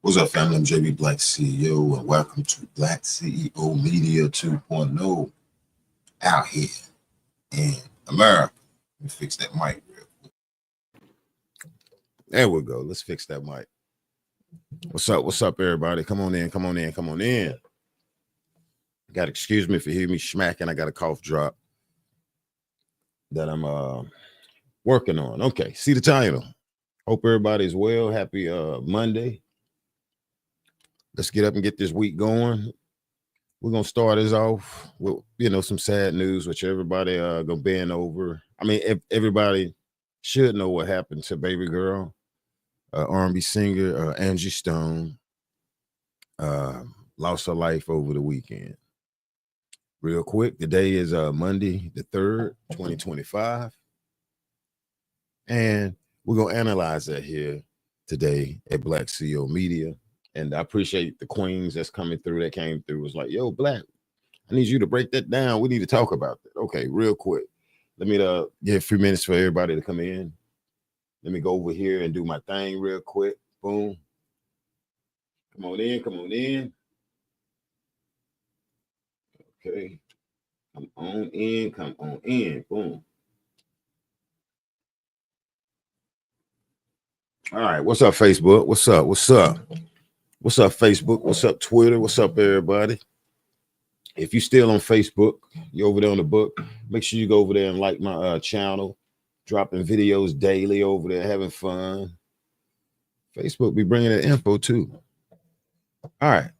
What's up, family? I'm JB Black CEO, and welcome to Black CEO Media 2.0 out here in America. Let me fix that mic real quick. There we go. Let's fix that mic. What's up? What's up, everybody? Come on in. Come on in. Come on in. Got to excuse me if you hear me smacking. I got a cough drop that I'm working on. Okay, see the title. Hope everybody's well. Happy Monday. Let's get up and get this week going. We're gonna start this off with some sad news, which everybody gonna bend over. I mean, everybody should know what happened to baby girl, R&B singer Angie Stone. Lost her life over the weekend. Real quick, today is Monday the 3rd, 2025. And we're going to analyze that here today at Black CEO Media. And I appreciate the queens that's coming through, that came through. It was like, yo, Black, I need you to break that down. We need to talk about that. Okay, real quick. Let me give a few minutes for everybody to come in. Let me go over here and do my thing real quick. Boom. Come on in. Come on in. Okay. Come on in. Come on in. Boom. All right. What's up, Facebook? What's up? What's up? What's up, Facebook? What's up, Twitter? What's up, everybody? If you're still on Facebook, you're over there on the book, make sure you go over there and like my channel. Dropping videos daily over there, having fun. Facebook be bringing that info too. All right.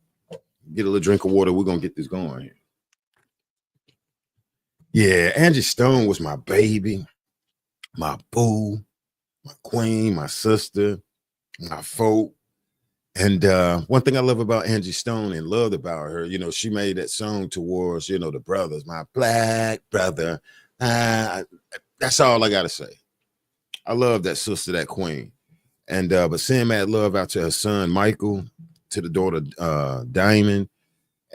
Get a little drink of water. We're going to get this going here. Yeah, Angie Stone was my baby, my boo, my queen, my sister, my folk. And one thing I love about Angie Stone and loved about her, she made that song towards, the brothers, my black brother. That's all I got to say. I love that sister, that queen. And but send that love out to her son, Michael, to the daughter, Diamond,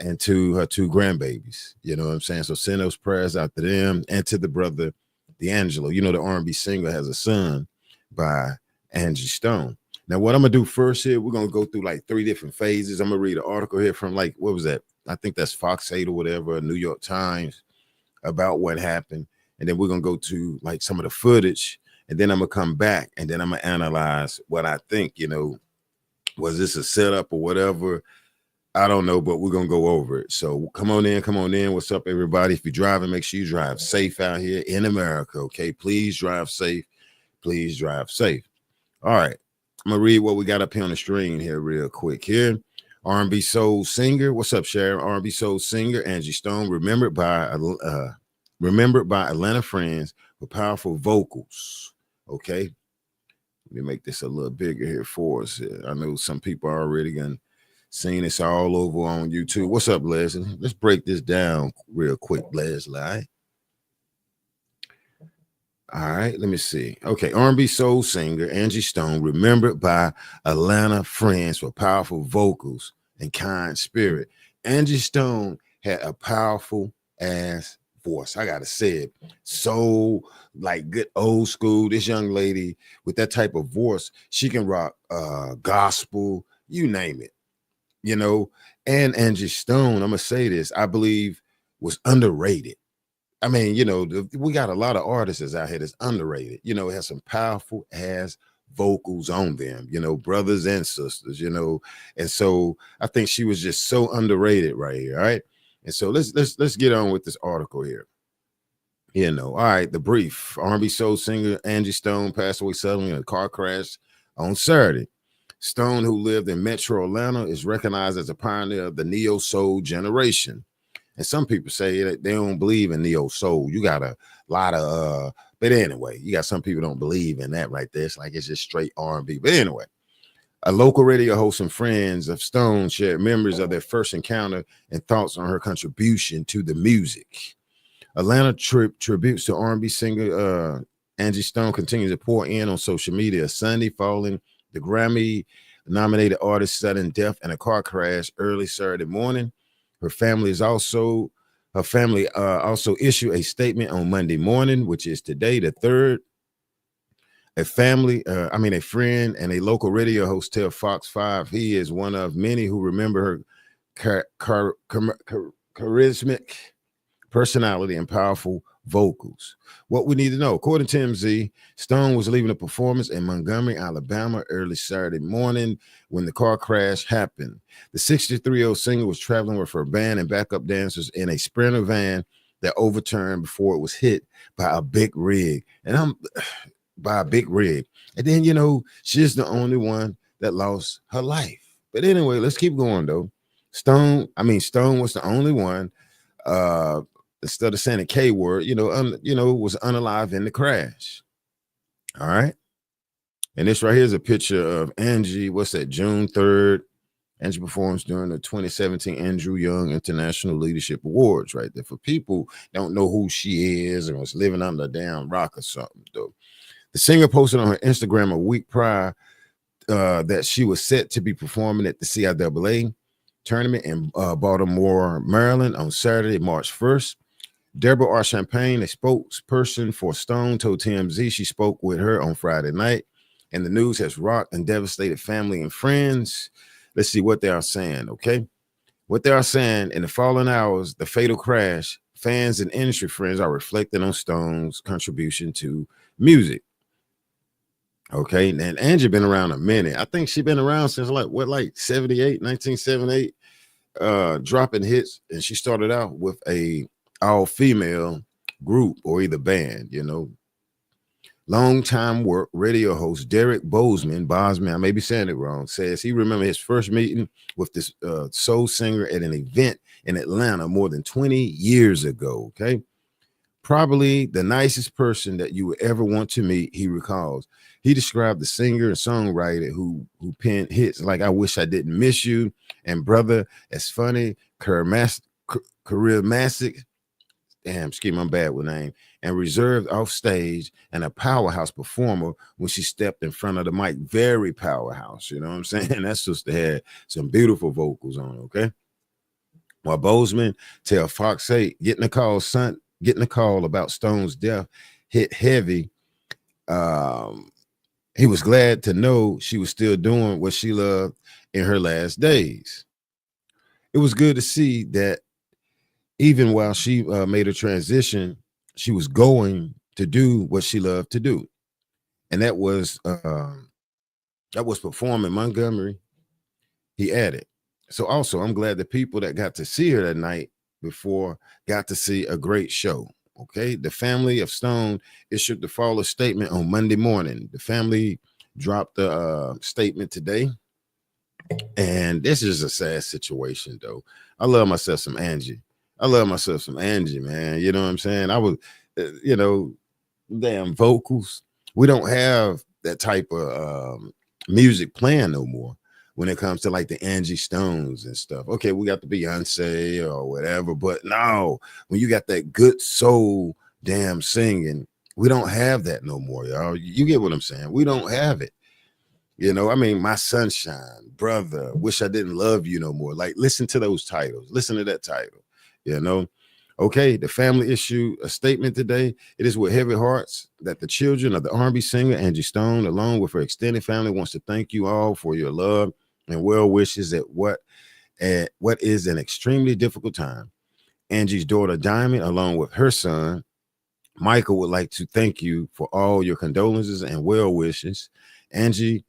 and to her 2 grandbabies. You know what I'm saying? So send those prayers out to them and to the brother, D'Angelo. The R&B singer has a son by Angie Stone. Now, what I'm going to do first here, we're going to go through like 3 different phases. I'm going to read an article here from what was that? I think that's Fox 8 or whatever, New York Times, about what happened. And then we're going to go to like some of the footage. And then I'm going to come back and then I'm going to analyze what I think, was this a setup or whatever? I don't know, but we're going to go over it. So come on in. Come on in. What's up, everybody? If you're driving, make sure you drive safe out here in America. Okay. Please drive safe. Please drive safe. All right. I'm going to read what we got up here on the screen here real quick here. R&B soul singer. What's up, Sharon? R&B soul singer Angie Stone, remembered by Atlanta friends for powerful vocals. Okay. Let me make this a little bigger here for us. I know some people are already going to seen this all over on YouTube. What's up, Leslie? Let's break this down real quick, Leslie. All right, let me see. Okay, R&B soul singer Angie Stone, remembered by Atlanta friends for powerful vocals and kind spirit. Angie Stone had a powerful ass voice. I gotta say it. So like good old school. This young lady with that type of voice, she can rock gospel, you name it. And Angie Stone, I'm gonna say this, I believe was underrated. I mean, we got a lot of artists out here that's underrated. It has some powerful ass vocals on them, brothers and sisters, and so I think she was just so underrated right here. All right. And so let's get on with this article here. All right, the brief. R&B soul singer Angie Stone passed away suddenly in a car crash on Saturday. Stone, who lived in Metro Atlanta, is recognized as a pioneer of the neo-soul generation. And some people say that they don't believe in neo-soul. You got a lot of, but anyway, you got some people don't believe in that right there. It's like it's just straight R&B. But anyway, a local radio host and friends of Stone shared memories of their first encounter and thoughts on her contribution to the music. Atlanta tributes to R&B singer Angie Stone continues to pour in on social media Sunday following the Grammy-nominated artist's sudden death in a car crash early Saturday morning. Her family is also Her family also issued a statement on Monday morning, which is today, the 3rd. A friend and a local radio host tell Fox 5 he is one of many who remember her charismatic personality and powerful vocals. What we need to know, according to TMZ, Stone was leaving a performance in Montgomery, Alabama early Saturday morning when the car crash happened. The 63-year-old singer was traveling with her band and backup dancers in a Sprinter van that overturned before it was hit by a big rig. And then, she's the only one that lost her life. But anyway, let's keep going though. Stone was the only one, instead of saying a K word, was unalive in the crash. All right. And this right here is a picture of Angie. What's that? June 3rd. Angie performs during the 2017 Andrew Young International Leadership Awards, right there. For people don't know who she is and was living under a damn rock or something, though. The singer posted on her Instagram a week prior that she was set to be performing at the CIAA tournament in Baltimore, Maryland on Saturday, March 1st. Deborah R. Champagne, a spokesperson for Stone, told TMZ she spoke with her on Friday night, and the news has rocked and devastated family and friends. Let's see what they are saying, okay? What they are saying, in the fallen hours, the fatal crash, fans and industry friends are reflecting on Stone's contribution to music. Okay, and Angie been around a minute. I think she's been around since like 1978, dropping hits, and she started out with a all-female group or either band, Longtime radio host Derek Bosman, I may be saying it wrong, says he remembered his first meeting with this soul singer at an event in Atlanta more than 20 years ago, okay? Probably the nicest person that you would ever want to meet, he recalls. He described the singer and songwriter who penned hits like I Wish I Didn't Miss You and Brother as funny, charismatic, I'm bad with name, and reserved off stage, and a powerhouse performer when she stepped in front of the mic. Very powerhouse, you know what I'm saying? That sister had some beautiful vocals on, okay? While Bozeman tell Fox 8, getting a call about Stone's death hit heavy. He was glad to know she was still doing what she loved in her last days. It was good to see that even while she made a transition, she was going to do what she loved to do. And that was perform in Montgomery, he added. So also, I'm glad the people that got to see her that night before got to see a great show. Okay, the family of Stone issued the follow statement on Monday morning. The family dropped the statement today, and this is a sad situation, though. I love myself some Angie, man. You know what I'm saying? I was, damn vocals. We don't have that type of music playing no more when it comes to like the Angie Stones and stuff. Okay, we got the Beyonce or whatever, but no, when you got that good soul damn singing, we don't have that no more, y'all. You get what I'm saying? We don't have it. My sunshine, brother, wish I didn't love you no more. Like, listen to those titles. Listen to that title, Okay, the family issued a statement today. It is with heavy hearts that the children of the R&B singer Angie Stone, along with her extended family, wants to thank you all for your love and well wishes at what is an extremely difficult time. Angie's daughter Diamond, along with her son Michael, would like to thank you for all your condolences and well wishes. Angie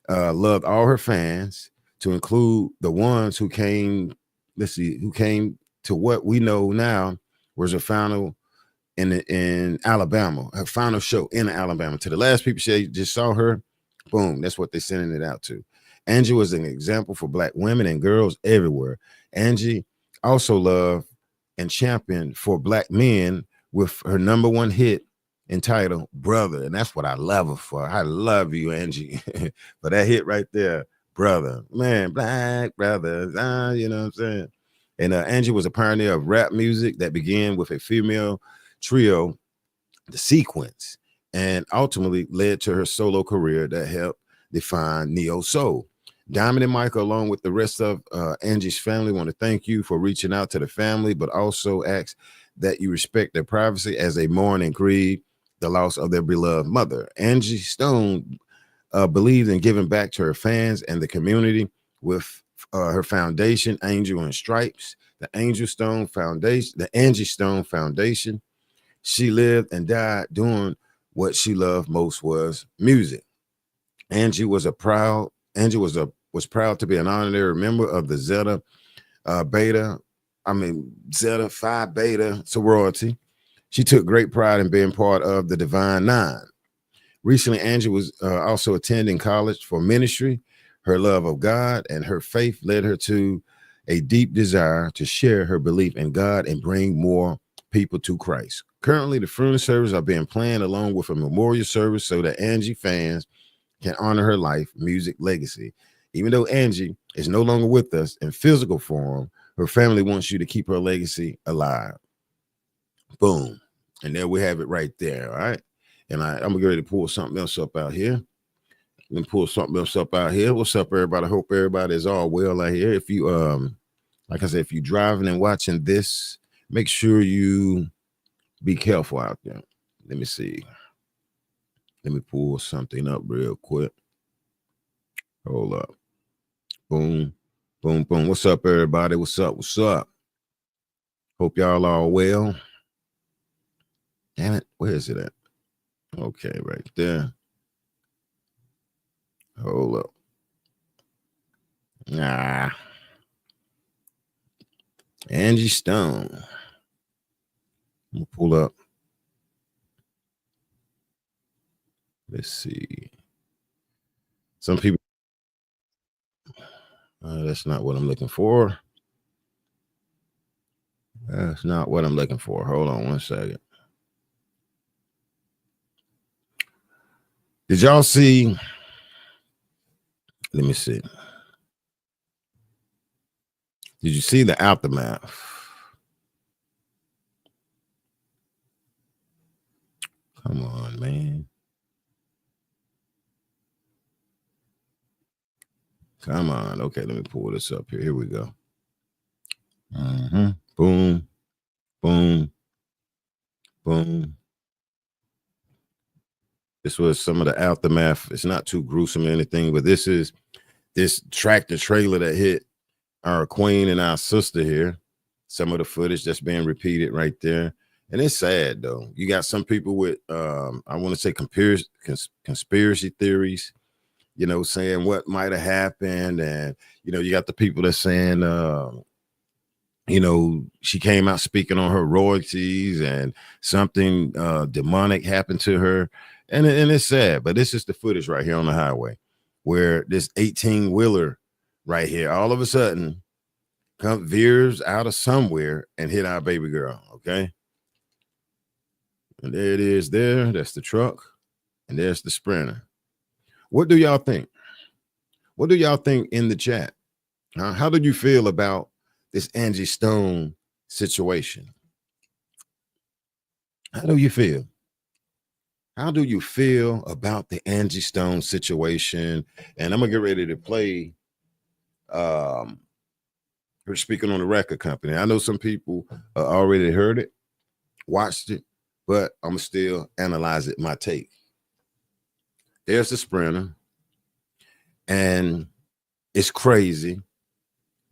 loved all her fans, to include the ones who came to what we know now was her final in Alabama, her final show in Alabama. To the last people she just saw her, boom, that's what they're sending it out to. Angie was an example for Black women and girls everywhere. Angie also loved and championed for Black men with her #1 hit entitled Brother. And that's what I love her for. I love you, Angie, for that hit right there, Brother. Man, Black brothers, you know what I'm saying? And Angie was a pioneer of rap music that began with a female trio, The Sequence, and ultimately led to her solo career that helped define neo soul. Diamond and Michael, along with the rest of Angie's family, want to thank you for reaching out to the family, but also ask that you respect their privacy as they mourn and grieve the loss of their beloved mother. Angie Stone believes in giving back to her fans and the community with her foundation, Angel and Stripes, the Angel Stone Foundation, the Angie Stone Foundation. She lived and died doing what she loved most, was music. Angie was proud to be an honorary member of the Zeta Zeta Phi Beta sorority. She took great pride in being part of the Divine Nine. Recently, Angie was also attending college for ministry. Her love of God and her faith led her to a deep desire to share her belief in God and bring more people to Christ. Currently, the funeral services are being planned along with a memorial service so that Angie fans can honor her life, music legacy. Even though Angie is no longer with us in physical form, her family wants you to keep her legacy alive. Boom. And there we have it right there. All right. And I'm gonna get ready to pull something else up out here. Let me pull something else up out here. What's up, everybody? I hope everybody is all well out here. If you like I said, if you're driving and watching this, make sure you be careful out there. Let me see. Let me pull something up real quick. Hold up. Boom, boom, boom. What's up, everybody? What's up? What's up? Hope y'all are well. Damn it. Where is it at? Okay, right there. Hold up. Angie Stone. I'm gonna pull up. Let's see. Some people. That's not what I'm looking for. That's not what I'm looking for. Hold on one second. Did y'all see? Let me see. Did you see the aftermath? Come on, man. Come on. Okay, let me pull this up here. Here we go. Boom, boom, boom. This was some of the aftermath. It's not too gruesome or anything, but this is this tractor trailer that hit our queen and our sister here. Some of the footage that's being repeated right there. And it's sad, though. You got some people with, I want to say conspiracy theories, you know, saying what might have happened. And, you know, you got the people that's saying, you know, she came out speaking on her royalties and something demonic happened to her. And it's sad, but this is the footage right here on the highway where this 18-wheeler right here, all of a sudden, veers out of somewhere and hit our baby girl, okay? And there it is there. That's the truck. And there's the Sprinter. What do y'all think? What do y'all think in the chat? How do you feel about this Angie Stone situation? How do you feel? How do you feel about the Angie Stone situation? And I'm gonna get ready to play her speaking on the record company. I know some people already heard it, watched it, but I'm still analyze it, my take. There's the Sprinter, and it's crazy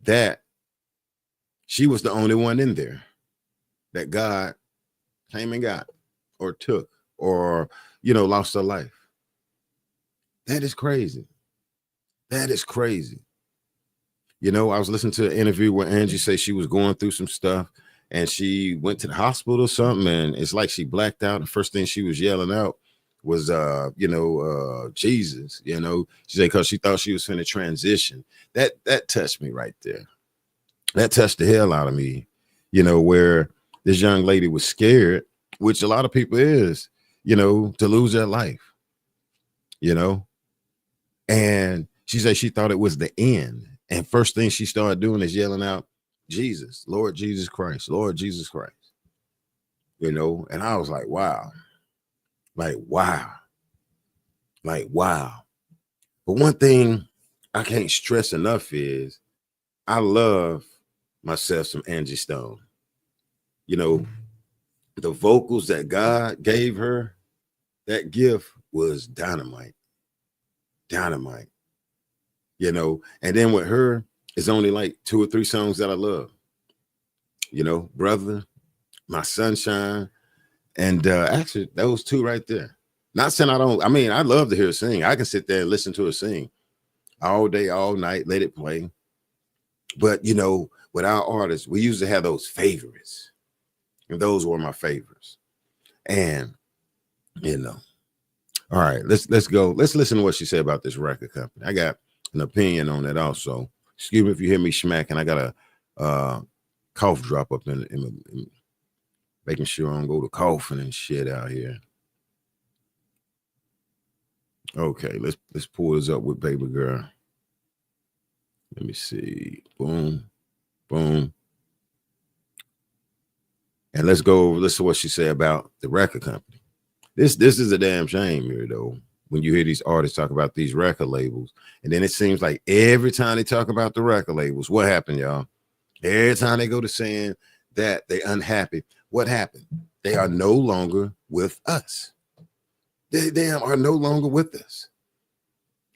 that she was the only one in there that God came and got or took or, you know, lost her life. That is crazy. That is crazy. You know, I was listening to an interview where Angie said she was going through some stuff and she went to the hospital or something, and it's like she blacked out. The first thing she was yelling out was, Jesus, you know, she said, because she thought she was finna transition. That touched me right there. That touched the hell out of me, you know, where this young lady was scared, which a lot of people is, you know, to lose their life, you know, and she said she thought it was the end. And first thing she started doing is yelling out, Jesus, Lord Jesus Christ, Lord Jesus Christ, you know, and I was like, wow, like, wow, like, wow. But one thing I can't stress enough is I love myself some Angie Stone. You know, the vocals that God gave her, that gift was dynamite. Dynamite. You know, and then with her, it's only like 2 or 3 songs that I love. You know, Brother, My Sunshine, and actually those 2 right there. Not saying I don't, I mean, I love to hear her sing. I can sit there and listen to her sing all day, all night, let it play. But you know, with our artists, we used to have those favorites, and those were my favorites. And you know, all right, let's go. Let's listen to what she said about this record company. I got an opinion on it also. Excuse me if you hear me smacking. I got a cough drop up in making sure I don't go to coughing and shit out here. Okay, let's pull this up with Baby Girl. Let me see. Boom, boom. And let's go over, listen to what she said about the record company. This is a damn shame here, though, when you hear these artists talk about these record labels. And then it seems like every time they talk about the record labels, what happened, y'all? Every time they go to saying that they're unhappy, what happened? They are no longer with us. They are no longer with us.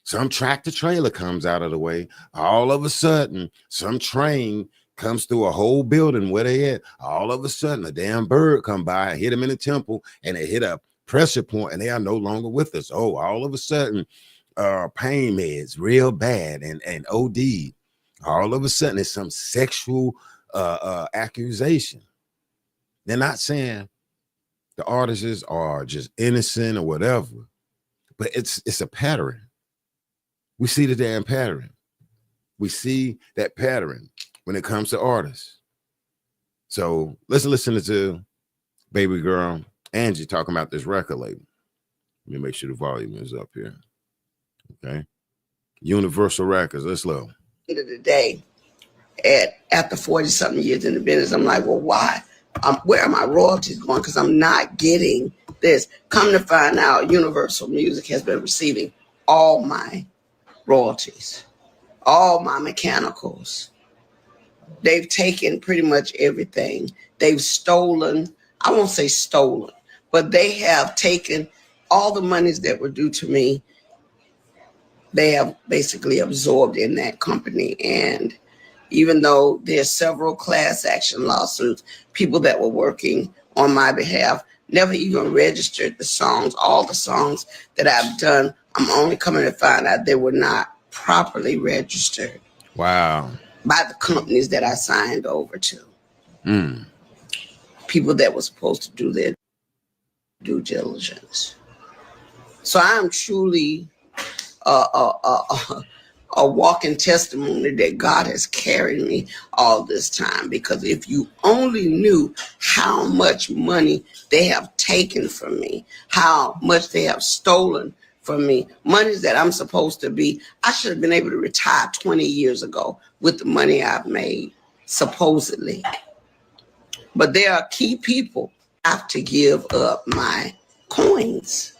Some tractor trailer comes out of the way. All of a sudden, some train comes through a whole building where they at. All of a sudden, a damn bird come by, hit them in the temple, and they hit a pressure point, and they are no longer with us. Oh, all of a sudden, pain meds real bad and OD. All of a sudden, it's some sexual accusation. They're not saying the artists are just innocent or whatever, but it's a pattern. We see the damn pattern. We see that pattern when it comes to artists. So let's listen to Baby Girl Angie talking about this record label. Let me make sure the volume is up here. Okay. Universal Records. Let's low. End of the day, after 40-something years in the business, I'm like, well, why? Where are my royalties going? Because I'm not getting this. Come to find out, Universal Music has been receiving all my royalties, all my mechanicals. They've taken pretty much everything. They've stolen, I won't say stolen, but they have taken all the monies that were due to me. They have basically absorbed in that company. And even though there's several class action lawsuits, people that were working on my behalf never even registered the songs. All the songs that I've done, I'm only coming to find out they were not properly registered. Wow. By the companies that I signed over to. People that were supposed to do their due diligence. So I am truly a walking testimony that God has carried me all this time. Because if you only knew how much money they have taken from me, how much they have stolen from me, monies that I'm supposed to be, I should have been able to retire 20 years ago with the money I've made, supposedly. But there are key people I have to give up my coins.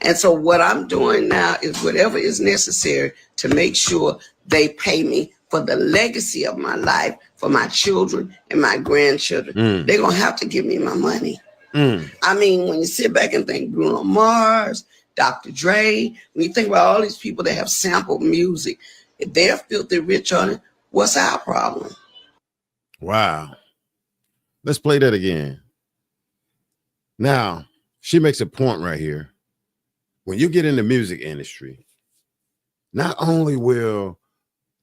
And so what I'm doing now is whatever is necessary to make sure they pay me for the legacy of my life, for my children and my grandchildren. They're going to have to give me my money. I mean, when you sit back and think Bruno Mars, Dr. Dre, when you think about all these people that have sampled music, if they're filthy rich on it, what's our problem? Wow. Let's play that again. Now, she makes a point right here. When you get in the music industry, not only will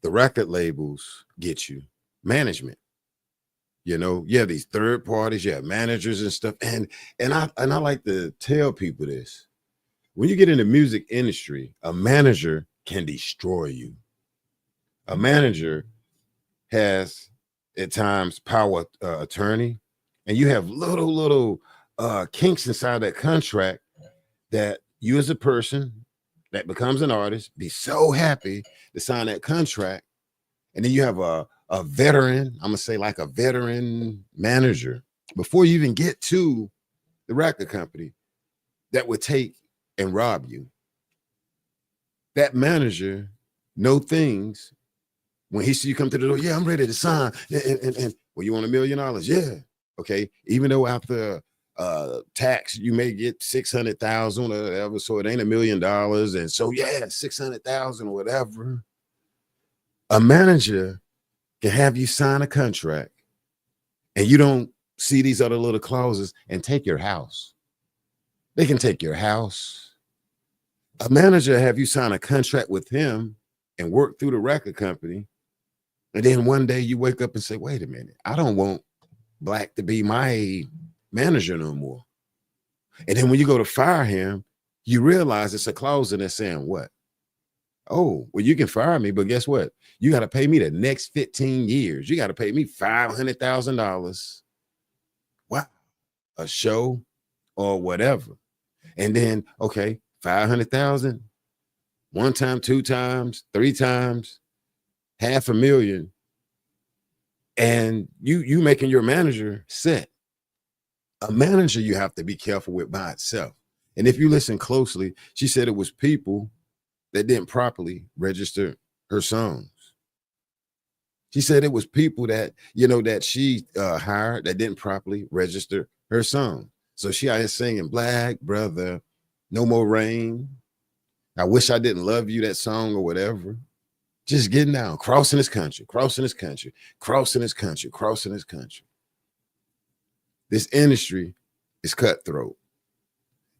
the record labels get you management, you know, you have these third parties, you have managers and stuff. And I like to tell people this. When you get in the music industry, a manager can destroy you. A manager has at times power attorney, and you have little kinks inside that contract that you as a person that becomes an artist be so happy to sign that contract. And then you have a veteran, I'm gonna say like a veteran manager before you even get to the record company that would take and rob you. That manager know things. When he see you come to the door, yeah, I'm ready to sign. And well, you want $1 million? Yeah. Okay. Even though after tax, you may get 600,000 or whatever. So it ain't $1 million. And so, yeah, 600,000 or whatever. A manager can have you sign a contract and you don't see these other little clauses and take your house. They can take your house. A manager have you sign a contract with him and work through the record company. And then one day you wake up and say, wait a minute, I don't want Black to be my manager no more. And then when you go to fire him, you realize it's a clause in there saying what? Oh, well, you can fire me, but guess what? You got to pay me the next 15 years. You got to pay me $500,000. Wow. A show or whatever. And then, okay, 500,000, one time, two times, three times, $500,000. And you making your manager set. A manager you have to be careful with by itself. And if you listen closely, she said it was people that didn't properly register her songs. She said it was people that, that she hired that didn't properly register her song. So she out here singing Black Brother, No More Rain. I Wish I Didn't Love You, that song or whatever. Just getting down, crossing this country, crossing this country, crossing this country, crossing this country. This industry is cutthroat.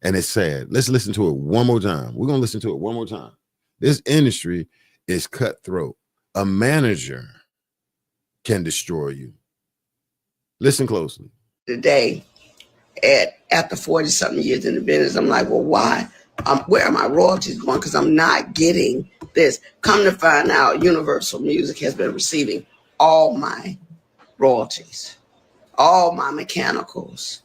And it's sad. Let's listen to it one more time. We're going to listen to it one more time. This industry is cutthroat. A manager can destroy you. Listen closely. Today, after 40-something years in the business, I'm like, well, why? Where are my royalties going? Because I'm not getting this. Come to find out, Universal Music has been receiving all my royalties, all my mechanicals.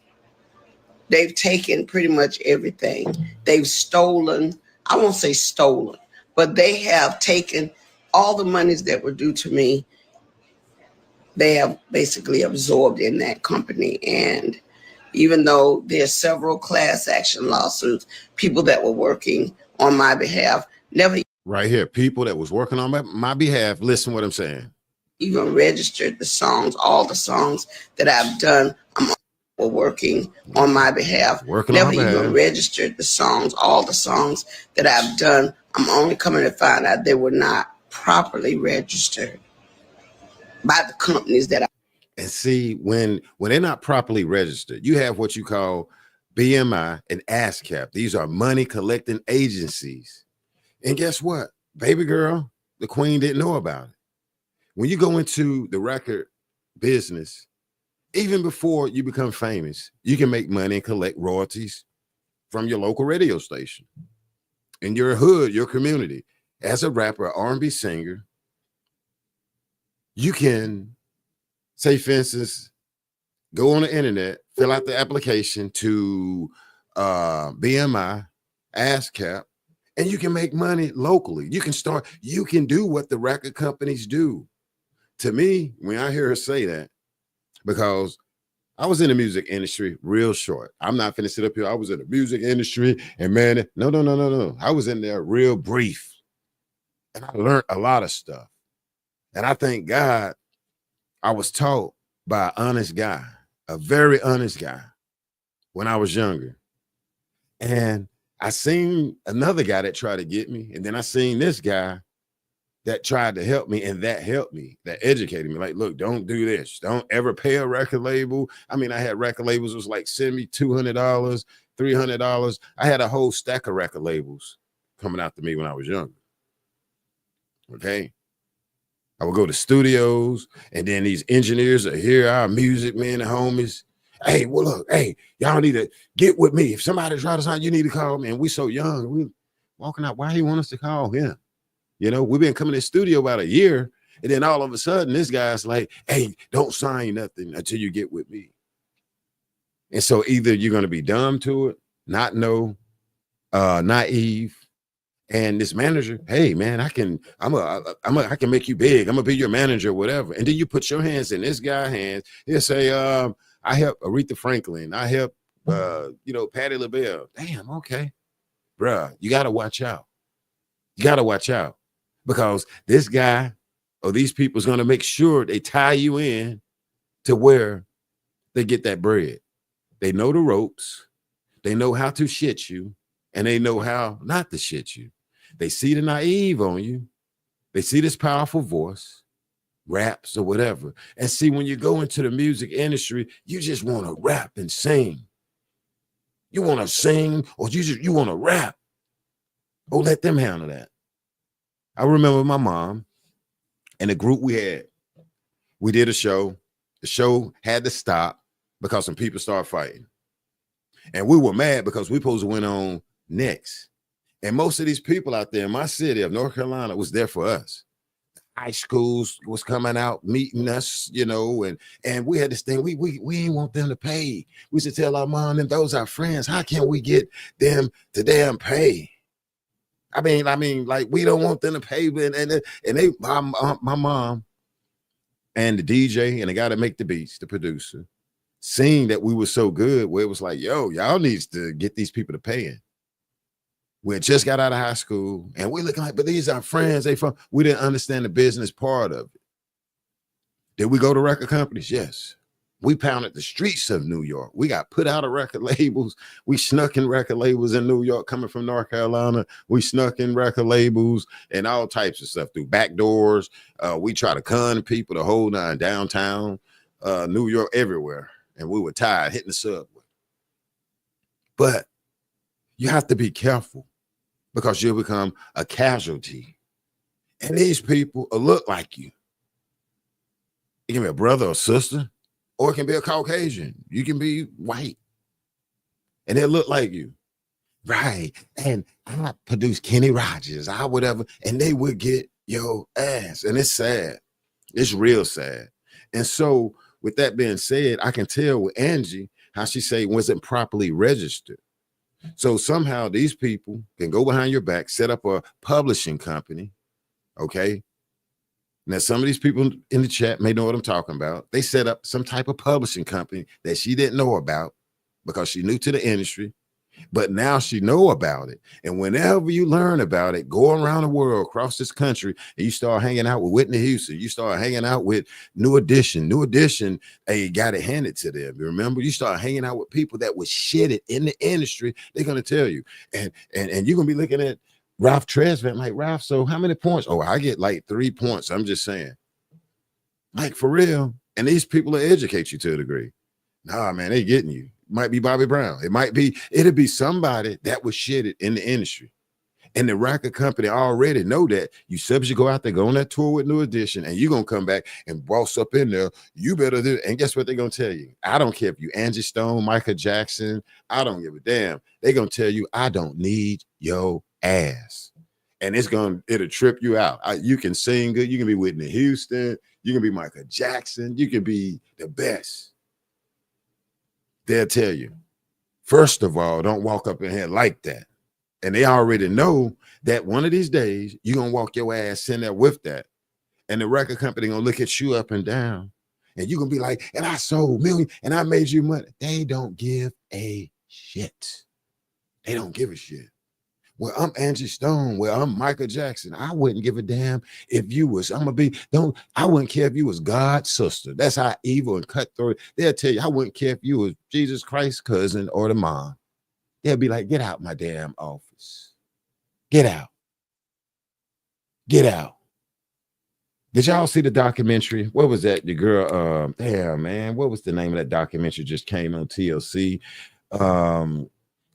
They've taken pretty much everything. They've stolen, I won't say stolen, but they have taken all the monies that were due to me. They have basically absorbed in that company. And even though there's several class action lawsuits, people that were working on my behalf never. Right here, people that was working on my behalf, listen what I'm saying. Even registered the songs, all the songs that I've done, were working on my behalf. Never even registered the songs, all the songs that I've done. I'm only coming to find out they were not properly registered by the companies that I. And see, when they're not properly registered, you have what you call BMI and ASCAP. These are money collecting agencies. And guess what? Baby girl, the queen didn't know about it. When you go into the record business, even before you become famous, you can make money and collect royalties from your local radio station, in your hood, your community. As a rapper, R&B singer, you can, say, for instance, go on the internet, fill out the application to BMI, ASCAP, and you can make money locally. You can do what the record companies do. To me, when I hear her say that, because I was in the music industry real short. I'm not finna sit up here. I was in the music industry and man, no. I was in there real brief. And I learned a lot of stuff. And I thank God I was taught by an honest guy, a very honest guy when I was younger. And I seen another guy that tried to get me. And then I seen this guy that tried to help me, and that helped me, that educated me. Like, look, don't do this. Don't ever pay a record label. I mean, I had record labels, it was like, send me $200, $300. I had a whole stack of record labels coming out to me when I was younger. Okay. I would go to studios, and then these engineers are here, our music men and homies. Hey, well, look, hey, y'all need to get with me. If somebody tries to sign, you need to call me. And we so young, we walking out. Why he want us to call him? We've been coming to the studio about a year, and then all of a sudden, this guy's like, hey, don't sign nothing until you get with me. And so either you're going to be dumb to it, not know, naive, and this manager, hey man, I can make you big. I'm gonna be your manager, whatever. And then you put your hands in this guy's hands. He'll say, I help Aretha Franklin. I help, Patti LaBelle. Damn, okay, bruh, you gotta watch out. You gotta watch out. because this guy or these people is going to make sure they tie you in to where they get that bread. They know the ropes. They know how to shit you, and they know how not to shit you. They see the naive on you. They see this powerful voice, raps or whatever. And see, when you go into the music industry, you just want to rap and sing. You want to sing, or you want to rap. Oh, let them handle that. I remember my mom and the group we had. We did a show. The show had to stop because some people started fighting. And we were mad because we supposed to went on next. And most of these people out there in my city of North Carolina was there for us. High schools was coming out, meeting us, you know, and we had this thing. We ain't want them to pay. We should tell our mom and those our friends, how can we get them to damn pay? I mean, like we don't want them to pay. And they, my mom and the DJ and the guy that make the beats, the producer, seeing that we were so good, where it was like, yo, y'all needs to get these people to paying. We had just got out of high school and we looking like, but these are friends. We didn't understand the business part of it. Did we go to record companies? Yes. We pounded the streets of New York. We got put out of record labels. We snuck in record labels in New York coming from North Carolina. We snuck in record labels and all types of stuff through back doors. We try to con people the whole nine downtown, New York, everywhere. And we were tired hitting the subway. But you have to be careful because you'll become a casualty. And these people will look like you. It can be a brother or sister, or it can be a Caucasian. You can be white. And they'll look like you. Right. And I produce Kenny Rogers, I whatever, and they would get your ass. And it's sad. It's real sad. And so with that being said, I can tell with Angie how she say wasn't properly registered. So somehow these people can go behind your back, set up a publishing company, okay? Now, some of these people in the chat may know what I'm talking about. They set up some type of publishing company that she didn't know about because she new to the industry, but now she know about it. And whenever you learn about it, go around the world, across this country, and you start hanging out with Whitney Houston, you start hanging out with New Edition, they got it handed to them. You remember, you start hanging out with people that was shitted in the industry, they're going to tell you. And you're going to be looking at Ralph Tresvant, like, Ralph, so how many points? Oh, I get like 3 points. I'm just saying. Like, for real. And these people will educate you to a degree. Nah, man, they getting you. Might be Bobby Brown. It'll be somebody that was shitted in the industry. And the record company already know that. You subject to go out there, go on that tour with New Edition, and you're going to come back and boss up in there. You better do. And guess what they're going to tell you? I don't care if you Angie Stone, Michael Jackson. I don't give a damn. They're going to tell you, I don't need your ass. And it'll trip you out. You can sing good. You can be Whitney Houston. You can be Michael Jackson. You can be the best. They'll tell you, first of all, don't walk up in here like that. And they already know that one of these days, you're going to walk your ass in there with that. And the record company going to look at you up and down. And you're going to be like, and I sold millions and I made you money. They don't give a shit. They don't give a shit. Well, I'm Angie Stone. Well, I'm Michael Jackson. I wouldn't give a damn if you was, I wouldn't care if you was God's sister. That's how evil and cutthroat. They'll tell you, I wouldn't care if you was Jesus Christ's cousin or the mom. They'll be like, get out my damn office. Get out. Get out. Did y'all see the documentary? What was that? The girl, damn, man. What was the name of that documentary just came on TLC?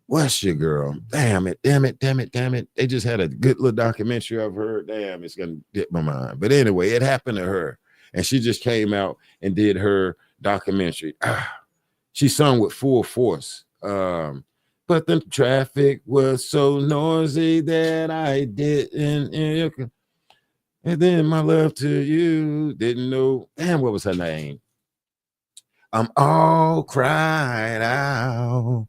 What's your girl? Damn it. They just had a good little documentary I've heard. Damn, it's going to dip my mind. But anyway, it happened to her. And she just came out and did her documentary. She sung with full force. But the traffic was so noisy that I didn't. And then my love to you didn't know. Damn, what was her name? I'm all cried out.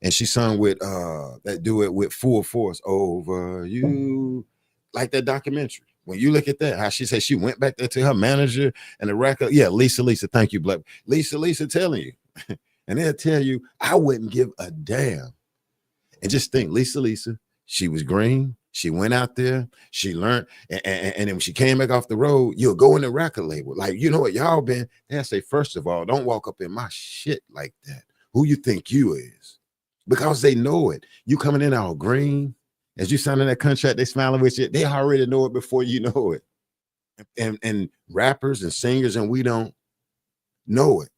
And she sung with that duet with full force over you, like that documentary. When you look at that, how she said she went back there to her manager and the record. Yeah, Lisa, thank you, Black. Lisa telling you. And they'll tell you, I wouldn't give a damn. And just think, Lisa, she was green. She went out there, she learned, and then when she came back off the road, you'll go in the record label. Like, you know what, y'all been, they say, first of all, don't walk up in my shit like that. Who you think you is? Because they know it. You coming in all green, as you signing that contract, they smiling with you. They already know it before you know it. And rappers and singers, and we don't know it.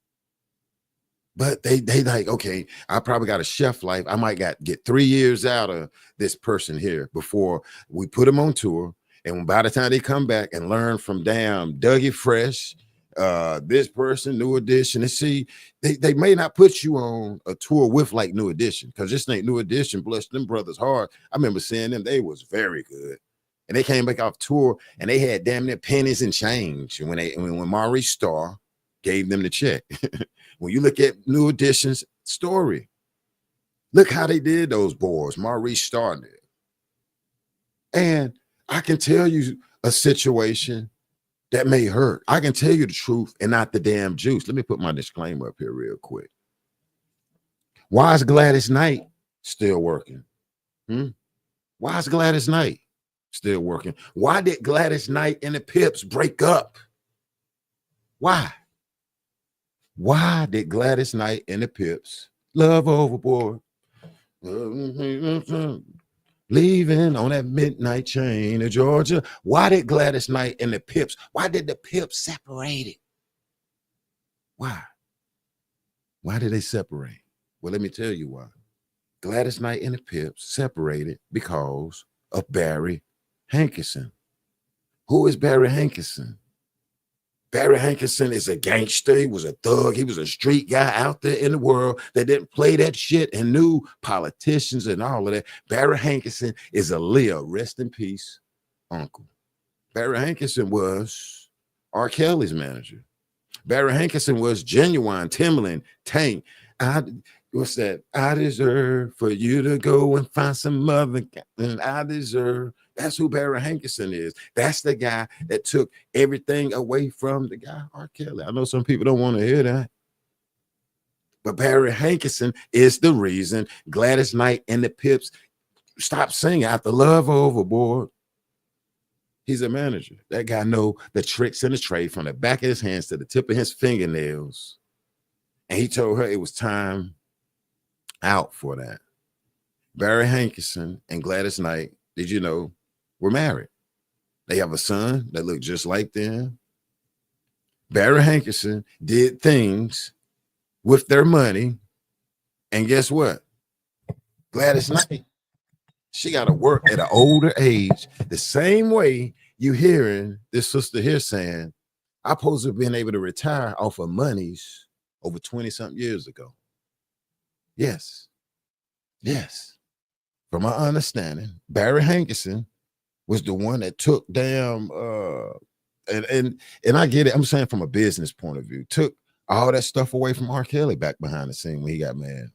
But they like, okay, I probably got a chef life. I might get 3 years out of this person here before we put them on tour. And by the time they come back and learn from damn Dougie Fresh, this person, New Edition, and see, they may not put you on a tour with like New Edition, because this ain't New Edition. Bless them brothers hard. I remember seeing them, they was very good. And they came back off tour and they had damn near pennies and change. And when Maurice Starr gave them the check. When you look at New Edition's story, look how they did those boys, Maurice Starr did. And I can tell you a situation that may hurt. I can tell you the truth and not the damn juice. Let me put my disclaimer up here real quick. Why is Gladys Knight still working? Why is Gladys Knight still working? Why did Gladys Knight and the Pips break up? Why? Why did Gladys Knight and the Pips love overboard? Leaving on that midnight train to Georgia. Why did Gladys Knight and the Pips, why did the Pips separate? Why? Why did they separate? Well, let me tell you why. Gladys Knight and the Pips separated because of Barry Hankerson. Who is Barry Hankerson? Barry Hankerson is a gangster. He was a thug. He was a street guy out there in the world that didn't play that shit and knew politicians and all of that. Barry Hankerson is a Leah, rest in peace, uncle. Barry Hankerson was R. Kelly's manager. Barry Hankerson was Genuine, Timbaland, Tank. What's that? I deserve for you to go and find some other guy. And I deserve. That's who Barry Hankerson is. That's the guy that took everything away from the guy, R. Kelly. I know some people don't want to hear that. But Barry Hankerson is the reason Gladys Knight and the Pips stopped singing after Love Overboard. He's a manager. That guy know the tricks in the trade from the back of his hands to the tip of his fingernails. And he told her it was time out for that. Barry Hankerson and Gladys Knight, did you know, were married. They have a son that looked just like them. Barry Hankerson did things with their money. And guess what? Gladys Knight, she got to work at an older age. The same way you hearing this sister here saying, I supposed to have been able to retire off of monies over 20-something years ago. Yes. Yes. From my understanding, Barry Hankerson was the one that took damn and I get it. I'm saying from a business point of view, took all that stuff away from R. Kelly back behind the scene when he got mad.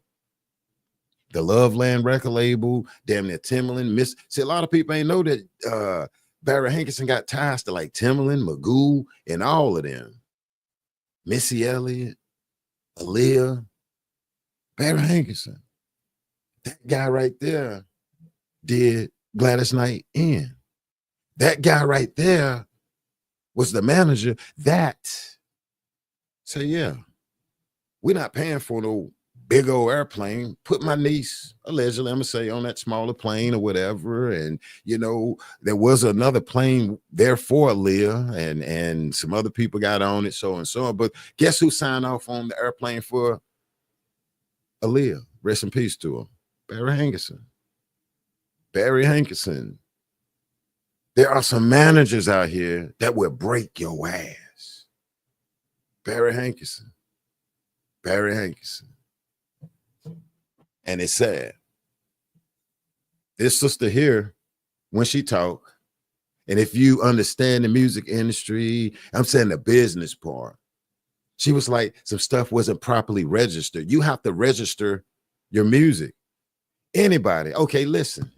The Loveland record label, damn near Timbaland. See, a lot of people ain't know that Barry Hankerson got ties to like Timbaland, Magoo, and all of them. Missy Elliott, Aaliyah, Barry Hankerson. That guy right there did Gladys Knight in. That guy right there was the manager that said, yeah, we're not paying for no big old airplane. Put my niece, allegedly, I'm gonna say, on that smaller plane or whatever. And, you know, there was another plane there for Aaliyah and some other people got on it, so and so on. But guess who signed off on the airplane for Aaliyah? Rest in peace to him. Barry Hankerson. Barry Hankerson. There are some managers out here that will break your ass. Barry Hankerson. Barry Hankerson. And it's sad. This sister here, when she talk, and if you understand the music industry, I'm saying the business part, she was like, some stuff wasn't properly registered. You have to register your music. Anybody, okay, listen,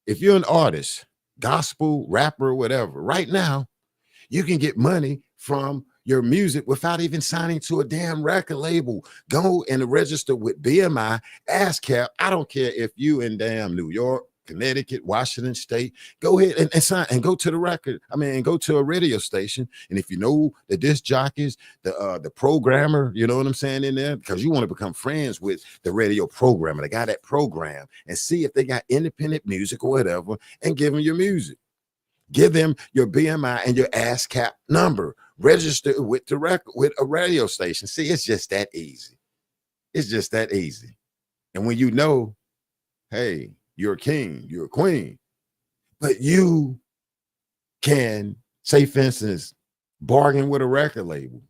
if you're an artist, gospel, rapper, whatever, right now, you can get money from your music without even signing to a damn record label. Go and register with BMI, ASCAP. I don't care if you in damn New York, Connecticut, Washington State. Go ahead and sign and go to the record. I mean, and go to a radio station. And if you know the disc jockeys, the programmer, you know what I'm saying, in there, because you want to become friends with the radio programmer, the guy that program, and see if they got independent music or whatever, and give them your music. Give them your BMI and your ASCAP number. Register with the record with a radio station. See, it's just that easy. It's just that easy. And when you know, hey, you're a king, you're a queen, but you can, say, for instance, bargain with a record label.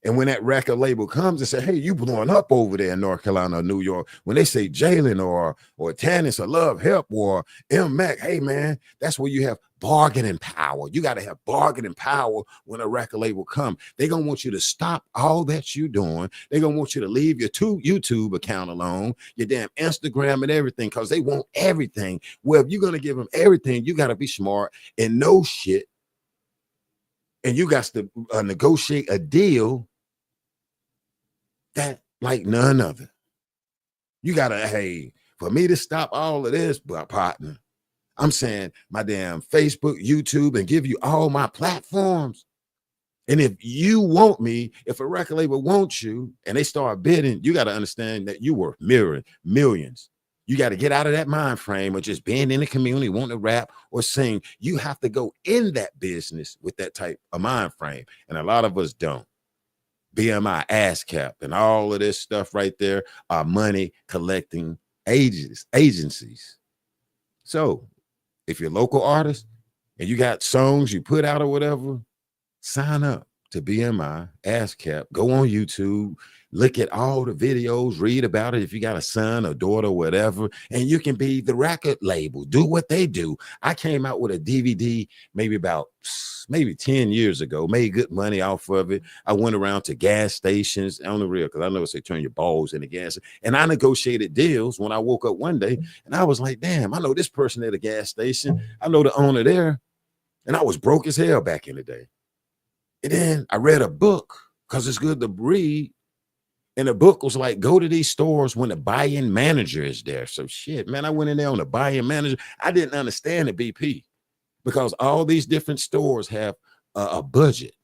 And when that record label comes and say, hey, you blowing up over there in North Carolina or New York, when they say Jalen or Tannis or Love Help or M Mac, hey man, that's where you have bargaining power. You got to have bargaining power when a record label comes. They're going to want you to stop all that you're doing. They're going to want you to leave your YouTube account alone, your damn Instagram and everything, because they want everything. Well, if you're going to give them everything, you got to be smart and know shit. And you got to negotiate a deal that like none other. You gotta, hey, for me to stop all of this, partner, I'm saying my damn Facebook, YouTube, and give you all my platforms. And if you want me, if a record label wants you and they start bidding, you got to understand that you worth millions. You got to get out of that mind frame of just being in the community, wanting to rap or sing. You have to go in that business with that type of mind frame. And a lot of us don't. BMI, ASCAP, and all of this stuff right there are money collecting agencies. So if you're a local artist and you got songs you put out or whatever, sign up to BMI, ASCAP, go on YouTube, look at all the videos, read about it if you got a son or daughter or whatever, and you can be the record label. Do what they do. I came out with a DVD maybe 10 years ago, made good money off of it. I went around to gas stations on the real, because I know they turn your balls into gas. And I negotiated deals when I woke up one day and I was like, damn, I know this person at a gas station. I know the owner there. And I was broke as hell back in the day. And then I read a book because it's good to read. And the book was like, go to these stores when the buy-in manager is there. So shit, man, I went in there on the buy-in manager. I didn't understand the BP because all these different stores have a budget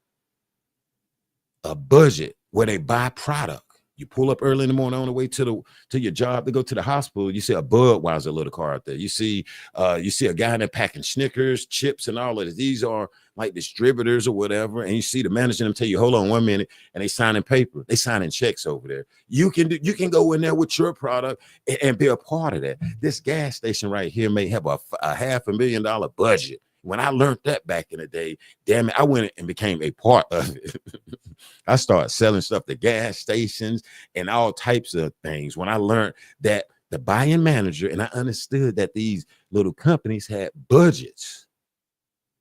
where they buy product. You pull up early in the morning on the way to your job to go to the hospital. You see a Budweiser little car out there. You see a guy in there packing Snickers, chips, and all of this. These are like distributors or whatever. And you see the manager them tell you, hold on 1 minute, and they signing paper. They signing checks over there. You can go in there with your product and be a part of that. This gas station right here may have a $500,000 budget. When I learned that back in the day, damn it, I went and became a part of it. I started selling stuff to gas stations and all types of things. When I learned that the buy-in manager, and I understood that these little companies had budgets.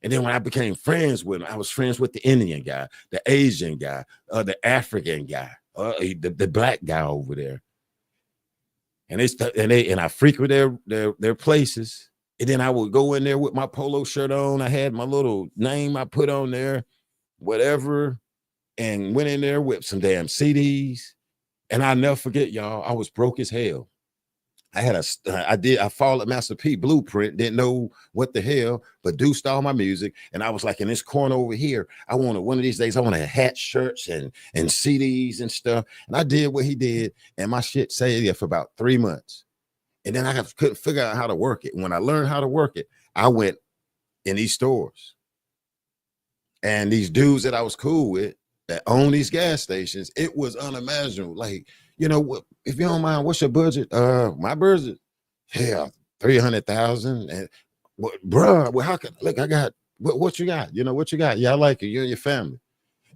And then when I became friends with them, I was friends with the Indian guy, the Asian guy, the African guy, the black guy over there. And I frequent their places. And then I would go in there with my polo shirt on. I had my little name I put on there, whatever, and went in there with some damn CDs. And I'll never forget, y'all, I was broke as hell. I followed Master P blueprint, didn't know what the hell, produced all my music. And I was like, in this corner over here, I wanted one of these days, I want to hat shirts and CDs and stuff. And I did what he did. And my shit stayed there for about 3 months. And then I couldn't figure out how to work it. When I learned how to work it, I went in these stores. And these dudes that I was cool with that own these gas stations, it was unimaginable. Like, you know, if you don't mind, what's your budget? My budget, hell, 300,000. And bruh, well, how can, look, I got, what you got? You know, what you got? Yeah, I like it. You and your family.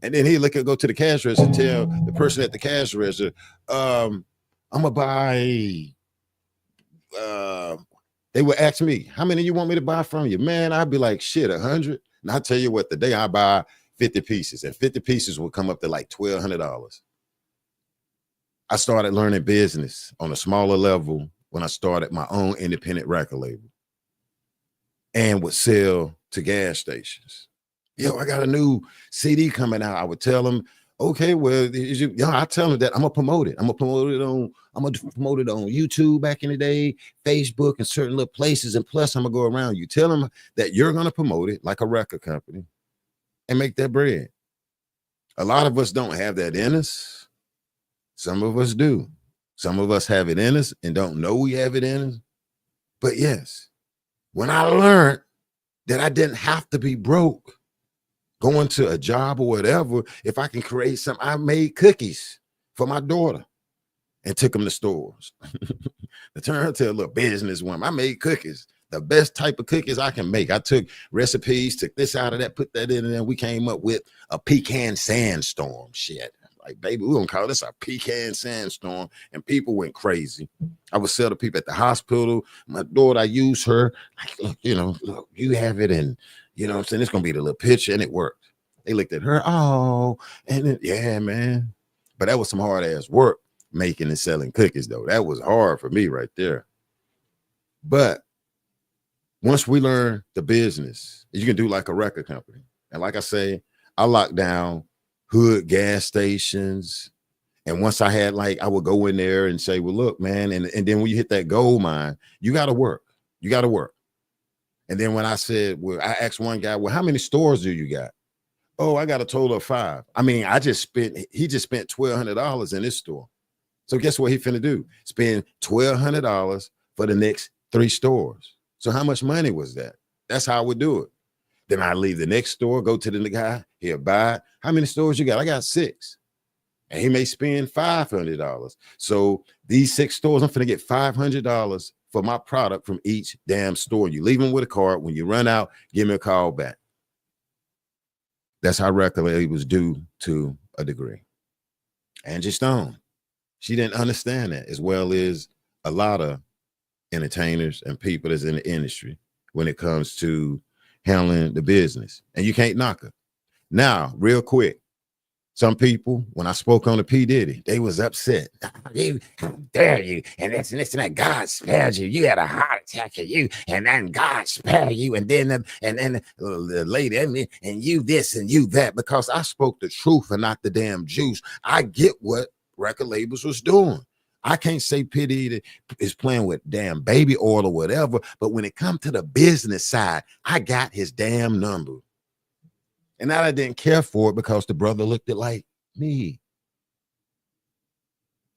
And then he go to the cash register and tell the person at the cash register, I'm gonna buy. They would ask me, how many you want me to buy from you? Man, I'd be like, shit, 100. And I'll tell you what, the day I buy 50 pieces, and 50 pieces will come up to like $1,200. I started learning business on a smaller level when I started my own independent record label and would sell to gas stations. Yo, I got a new CD coming out. I would tell them, Okay, well, I tell them that I'm gonna promote it. I'm gonna promote it on YouTube back in the day, Facebook, and certain little places. And plus, I'm gonna go around you. Tell them that you're gonna promote it like a record company and make that bread. A lot of us don't have that in us. Some of us do. Some of us have it in us and don't know we have it in us. But yes, when I learned that I didn't have to be broke going to a job or whatever, if I can create something, I made cookies for my daughter and took them to stores. I turned her into a little businesswoman. I made cookies, the best type of cookies I can make. I took recipes, took this out of that, put that in, and then we came up with a pecan sandstorm. Shit. Like, baby, we're gonna call this a pecan sandstorm. And people went crazy. I would sell to people at the hospital. My daughter, I use her. Like, look, look, you have it, and you know what I'm saying? It's gonna be the little picture, and it worked. They looked at her, and then, yeah, man. But that was some hard ass work making and selling cookies, though. That was hard for me right there. But once we learn the business, you can do like a record company. And like I say, I locked down hood gas stations. And once I had I would go in there and say, well, look, man. And then when you hit that gold mine, you got to work. You got to work. And then when I said, well, I asked one guy, well, how many stores do you got? Oh, I got a total of 5. I mean, he just spent $1,200 in this store. So guess what he finna do? Spend $1,200 for the next 3 stores. So how much money was that? That's how I would do it. Then I leave the next store, go to the guy, he'll buy it. How many stores you got? I got 6. And he may spend $500. So these 6 stores, I'm finna get $500 for my product from each damn store. You leave them with a card. When you run out, give me a call back. That's how record labels do to a degree. Angie Stone, she didn't understand that, as well as a lot of entertainers and people that's in the industry when it comes to handling the business. And you can't knock her. Now, real quick, some people, when I spoke on the P. Diddy, they was upset. How dare you? And this and that. God spared you. You had a heart attack of you, and then God spared you. And then the lady, and you this and you that, because I spoke the truth and not the damn juice. I get what record labels was doing. I can't say P. Diddy is playing with damn baby oil or whatever, but when it comes to the business side, I got his damn number. And I didn't care for it because the brother looked like me.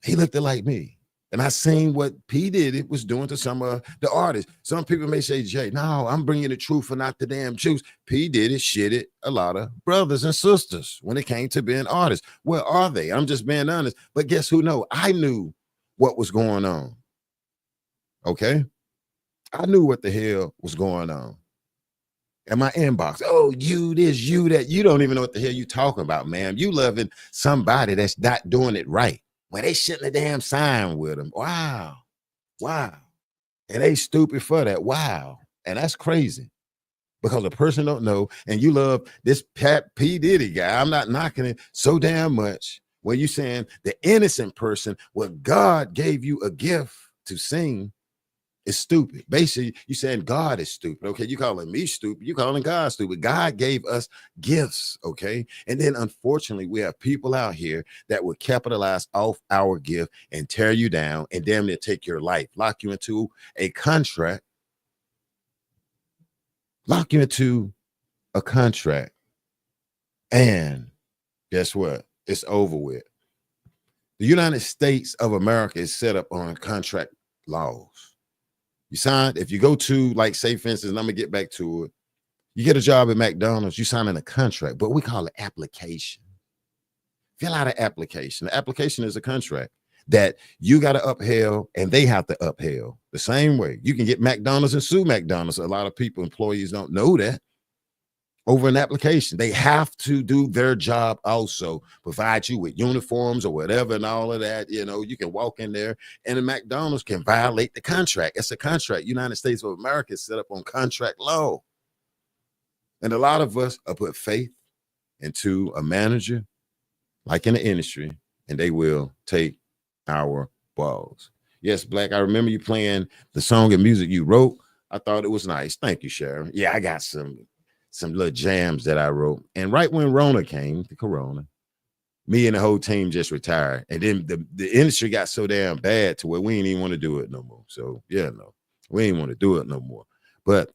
He looked like me. And I seen what P. Diddy was doing to some of the artists. Some people may say, Jay, no, I'm bringing the truth and not the damn juice. P. Diddy shitted a lot of brothers and sisters when it came to being artists. Where are they? I'm just being honest. But guess who knows? I knew what was going on. Okay? I knew what the hell was going on. In my inbox, oh, you this, you that. You don't even know what the hell you talking about, man. You loving somebody that's not doing it right. Well, they shouldn't have damn signed with them. Wow. And they stupid for that. Wow. And that's crazy. Because a person don't know, and you love this P. Diddy guy. I'm not knocking it so damn much. When you saying the innocent person, well, God gave you a gift to sing, is stupid. Basically, you saying God is stupid. Okay, you calling me stupid. You calling God stupid. God gave us gifts. Okay, and then unfortunately, we have people out here that will capitalize off our gift and tear you down and damn near take your life, lock you into a contract. And guess what? It's over with. The United States of America is set up on contract laws. You sign, if you go to, like, say, for instance, and I'm gonna get back to it. You get a job at McDonald's, you sign in a contract, but we call it application. Fill out an application. The application is a contract that you got to upheld and they have to upheld the same way. You can get McDonald's and sue McDonald's. A lot of people, employees don't know that. Over an application, they have to do their job also, provide you with uniforms or whatever and all of that. You know, you can walk in there and the McDonald's can violate the contract. It's a contract. United States of America is set up on contract law. And a lot of us are put faith into a manager, like in the industry, and they will take our balls. Yes, Black, I remember you playing the song and music you wrote. I thought it was nice. Thank you, Sharon. Yeah, I got some little jams that I wrote. And right when Rona came, the Corona, Me and the whole team just retired. And then the industry got so damn bad to where we ain't even want to do it no more. So yeah, no, we ain't want to do it no more. But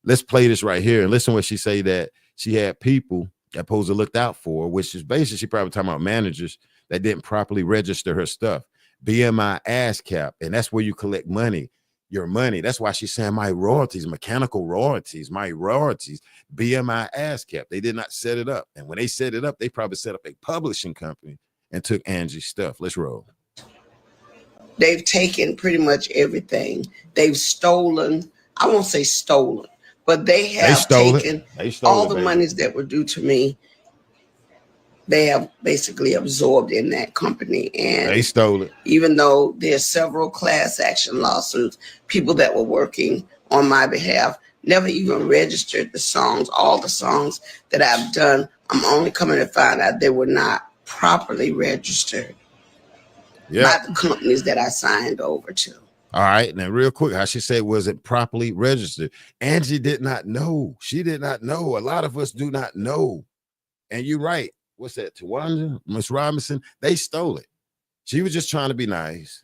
let's play this right here and listen what she say, that she had people that supposed to looked out for her, which is basically she probably talking about managers that didn't properly register her stuff. BMI ASCAP, and that's where you collect money, your money. That's why she's saying my royalties, mechanical royalties, my royalties, BMI ASCAP. They did not set it up. And when they set it up, they probably set up a publishing company and took Angie's stuff. Let's roll. They've taken pretty much everything. They've stolen, I won't say stolen, but they have taken all the monies that were due to me. They have basically absorbed in that company, and they stole it. Even though there's several class action lawsuits, people that were working on my behalf never even registered the songs. All the songs that I've done, I'm only coming to find out they were not properly registered by the companies that I signed over to. All right. Now, real quick, how she said, was it properly registered? Angie did not know. She did not know. A lot of us do not know. And you're right. What's that? Tawanda, Miss Robinson, they stole it. She was just trying to be nice.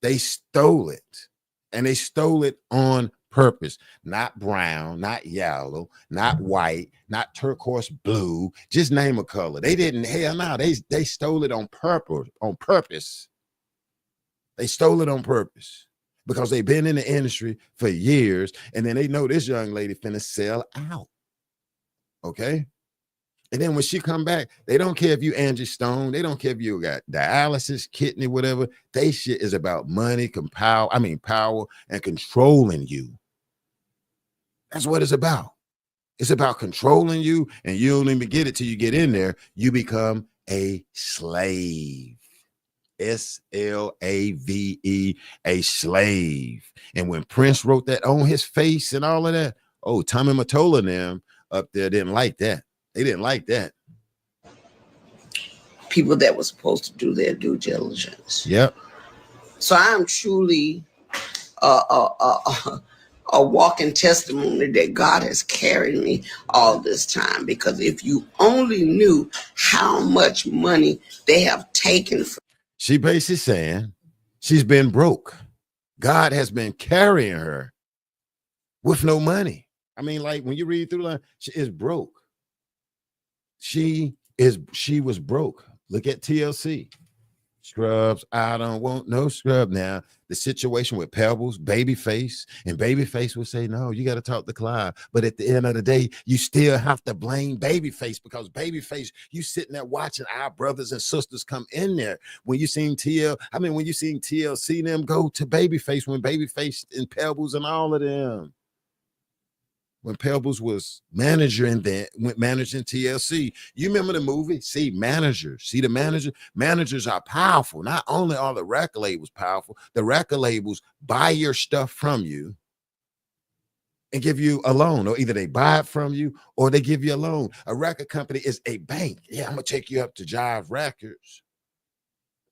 They stole it. And they stole it on purpose. Not brown, not yellow, not white, not turquoise blue. Just name a color. They didn't, hell no, they stole it on purpose. They stole it on purpose because they've been in the industry for years, and then they know this young lady finna sell out. Okay? And then when she come back, they don't care if you Angie Stone. They don't care if you got dialysis, kidney, whatever. They shit is about money, power and controlling you. That's what it's about. It's about controlling you, and you don't even get it till you get in there. You become a slave. SLAVE, a slave. And when Prince wrote that on his face and all of that, oh, Tommy Mottola and them up there didn't like that. They didn't like that. People that were supposed to do their due diligence. Yep. So I'm truly a walking testimony that God has carried me all this time. Because if you only knew how much money they have taken from. She basically saying she's been broke. God has been carrying her with no money. I mean, like when you read through the line, she is broke. She was broke. Look at TLC. Scrubs, I don't want no scrub. Now, the situation with Pebbles, Babyface, and Babyface would say, no, you got to talk to Clive. But at the end of the day, you still have to blame Babyface, because Babyface, you sitting there watching our brothers and sisters come in there. When you seen TLC them go to Babyface, when Babyface and Pebbles and all of them. When Pebbles was managing TLC. You remember the movie? See, managers. See, the managers are powerful. Not only are the record labels powerful, the record labels buy your stuff from you and give you a loan, or either they buy it from you or they give you a loan. A record company is a bank. Yeah, I'm going to take you up to Jive Records.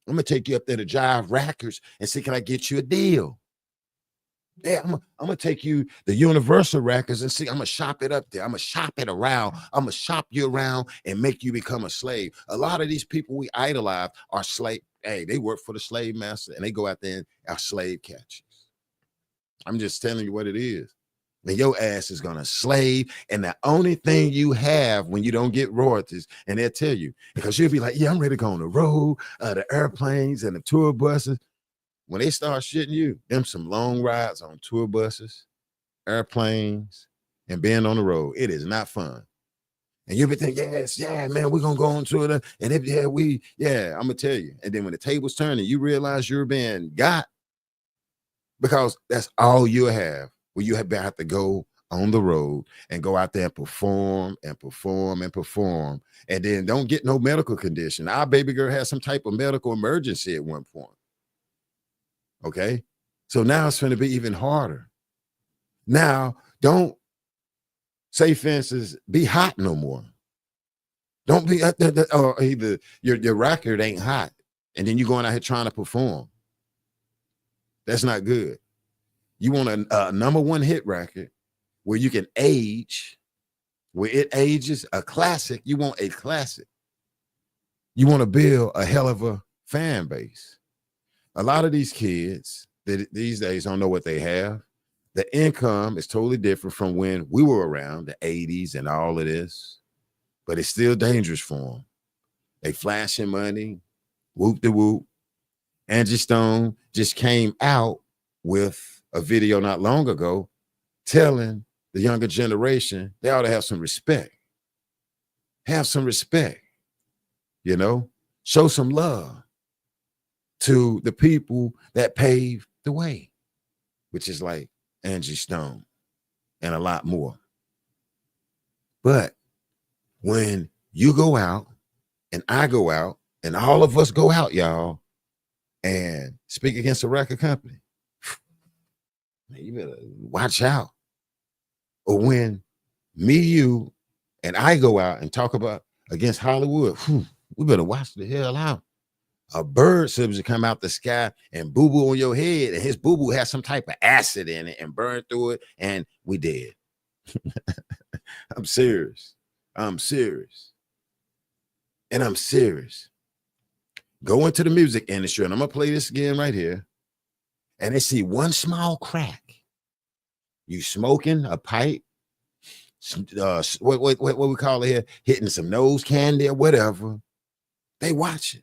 I'm going to take you up there to Jive Records and see, can I get you a deal? Yeah, I'm gonna take you the Universal Records and see, I'm gonna shop it up there. I'm gonna shop it around. I'm gonna shop you around and make you become a slave. A lot of these people we idolize are slave. Hey, they work for the slave master and they go out there and are slave catchers. I'm just telling you what it is. And your ass is gonna slave, and the only thing you have when you don't get royalties, and they'll tell you, because you'll be like, yeah, I'm ready to go on the road, the airplanes and the tour buses. When they start shitting you, them some long rides on tour buses, airplanes, and being on the road. It is not fun. And you'll be thinking, yes, yeah, man, we're going to go on tour. And if, I'm going to tell you. And then when the tables turn and you realize you're being got, because that's all you have, where you have to go on the road and go out there and perform and perform and perform. And then don't get no medical condition. Our baby girl had some type of medical emergency at one point. Okay, so now it's going to be even harder. Now, don't say, for instance, be hot no more. Don't be or either your record ain't hot, and then you're going out here trying to perform. That's not good. You want a number one hit record where you can age, where it ages, a classic. You want a classic. You want to build a hell of a fan base. A lot of these kids these days don't know what they have. The income is totally different from when we were around, the 80s and all of this, but it's still dangerous for them. They flashing money, whoop de whoop. Angie Stone just came out with a video not long ago telling the younger generation they ought to have some respect. Have some respect, you know, show some love to the people that paved the way, which is like Angie Stone and a lot more. But when you go out and I go out and all of us go out, y'all, and speak against a record company, man, you better watch out. Or when me, you, and I go out and talk about against Hollywood, we better watch the hell out. A bird supposed to come out the sky and boo-boo on your head, and his boo-boo has some type of acid in it and burn through it, and we dead. I'm serious. I'm serious. And I'm serious. Go into the music industry, and I'm gonna play this again right here, and they see one small crack. You smoking a pipe, what we call it here, hitting some nose candy or whatever. They watch it.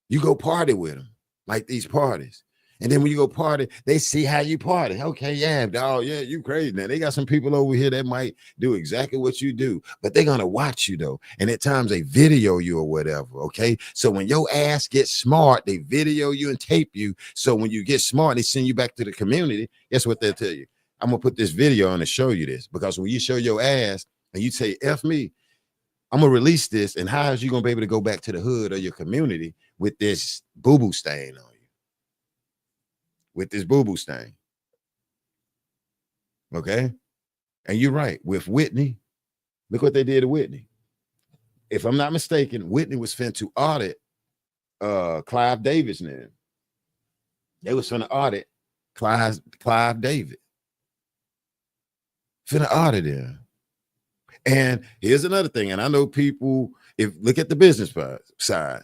You go party with them, like these parties. And then when you go party, they see how you party. Okay, yeah, dog, yeah, you crazy. Now, they got some people over here that might do exactly what you do, but they're going to watch you, though. And at times, they video you or whatever, okay? So when your ass gets smart, they video you and tape you. So when you get smart, they send you back to the community. Guess what they'll tell you? I'm going to put this video on to show you this, because when you show your ass and you say, F me, I'm going to release this, and how is you going to be able to go back to the hood or your community with this boo-boo stain on you? With this boo-boo stain. Okay? And you're right. With Whitney, look what they did to Whitney. If I'm not mistaken, Whitney was finna to audit Clive David's name. They was finna audit Clive David. Finna audit him. And here's another thing, and I know people, if look at the business side,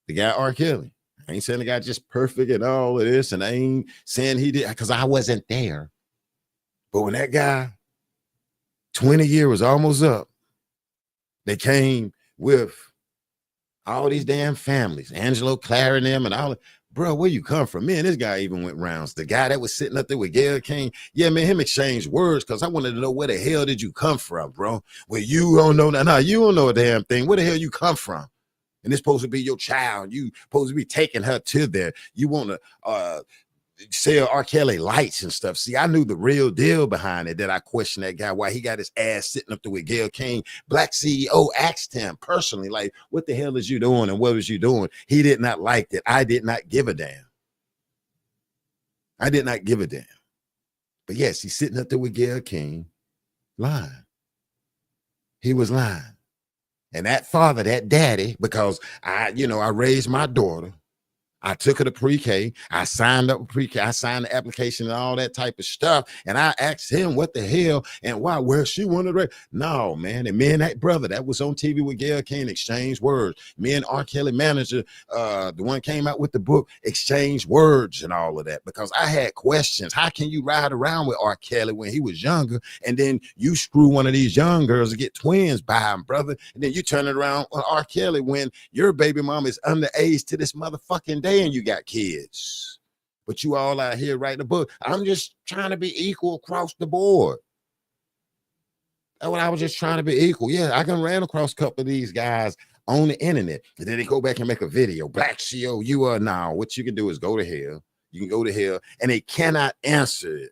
the guy R. Kelly. I ain't saying the guy just perfect and all of this, and I ain't saying he did, because I wasn't there. But when that guy, 20 years was almost up, they came with all these damn families, Angelo, Clara, and them, and all. Bro, where you come from? Man, this guy even went rounds. The guy that was sitting up there with Gayle King, yeah, man, him exchanged words, because I wanted to know where the hell did you come from, bro? Well, you don't know. No, you don't know a damn thing. Where the hell you come from? And it's supposed to be your child. You supposed to be taking her to there. You want to sell R. Kelly lights and stuff. See, I knew the real deal behind it, that I questioned that guy, why he got his ass sitting up there with Gayle King. Black CEO asked him personally, like, what the hell is you doing and what was you doing? He did not like it. I did not give a damn. I did not give a damn. But yes, he's sitting up there with Gayle King, lying. He was lying. And that father, that daddy, because I raised my daughter. I took her to pre-K. I signed up with pre-K. I signed the application and all that type of stuff. And I asked him what the hell and why, where she wanted to. No, man. And me and that brother that was on TV with Gayle King exchanged words. Me and R. Kelly manager, the one came out with the book, exchanged words and all of that, because I had questions. How can you ride around with R. Kelly when he was younger, and then you screw one of these young girls to get twins by him, brother, and then you turn it around on R. Kelly when your baby mama is underage to this motherfucking day and you got kids, but you all out here writing a book. I'm just trying to be equal across the board. That's what I was just trying to be equal. Yeah, I can ran across a couple of these guys on the internet, and then they go back and make a video. Black CEO, you are now. What you can do is go to hell. You can go to hell, and they cannot answer it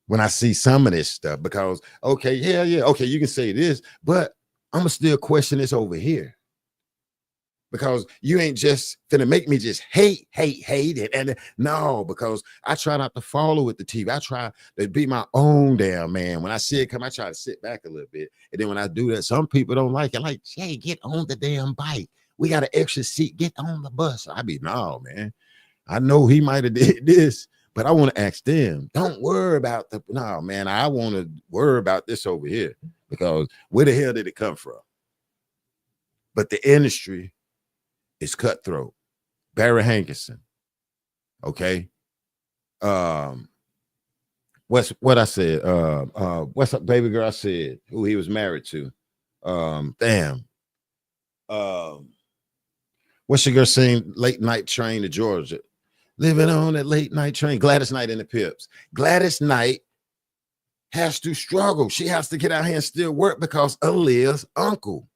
when I see some of this stuff, because okay, yeah, okay, you can say this, but I'm gonna still question this over here. Because you ain't just gonna make me just hate it. And no, because I try not to follow with the TV. I try to be my own damn man. When I see it come, I try to sit back a little bit. And then when I do that, some people don't like it. Like, hey, get on the damn bike. We got an extra seat. Get on the bus. I be, no, man. I know he might have did this, but I want to ask them. Don't worry about no, man. I want to worry about this over here, because where the hell did it come from? but the industry is cutthroat. Barry Hankerson. Okay. What I said? What's up, baby girl? I said who he was married to. Damn. What's your girl saying? Late night train to Georgia. Living on that late night train. Gladys Knight and the Pips. Gladys Knight has to struggle. She has to get out here and still work because Aaliyah's uncle.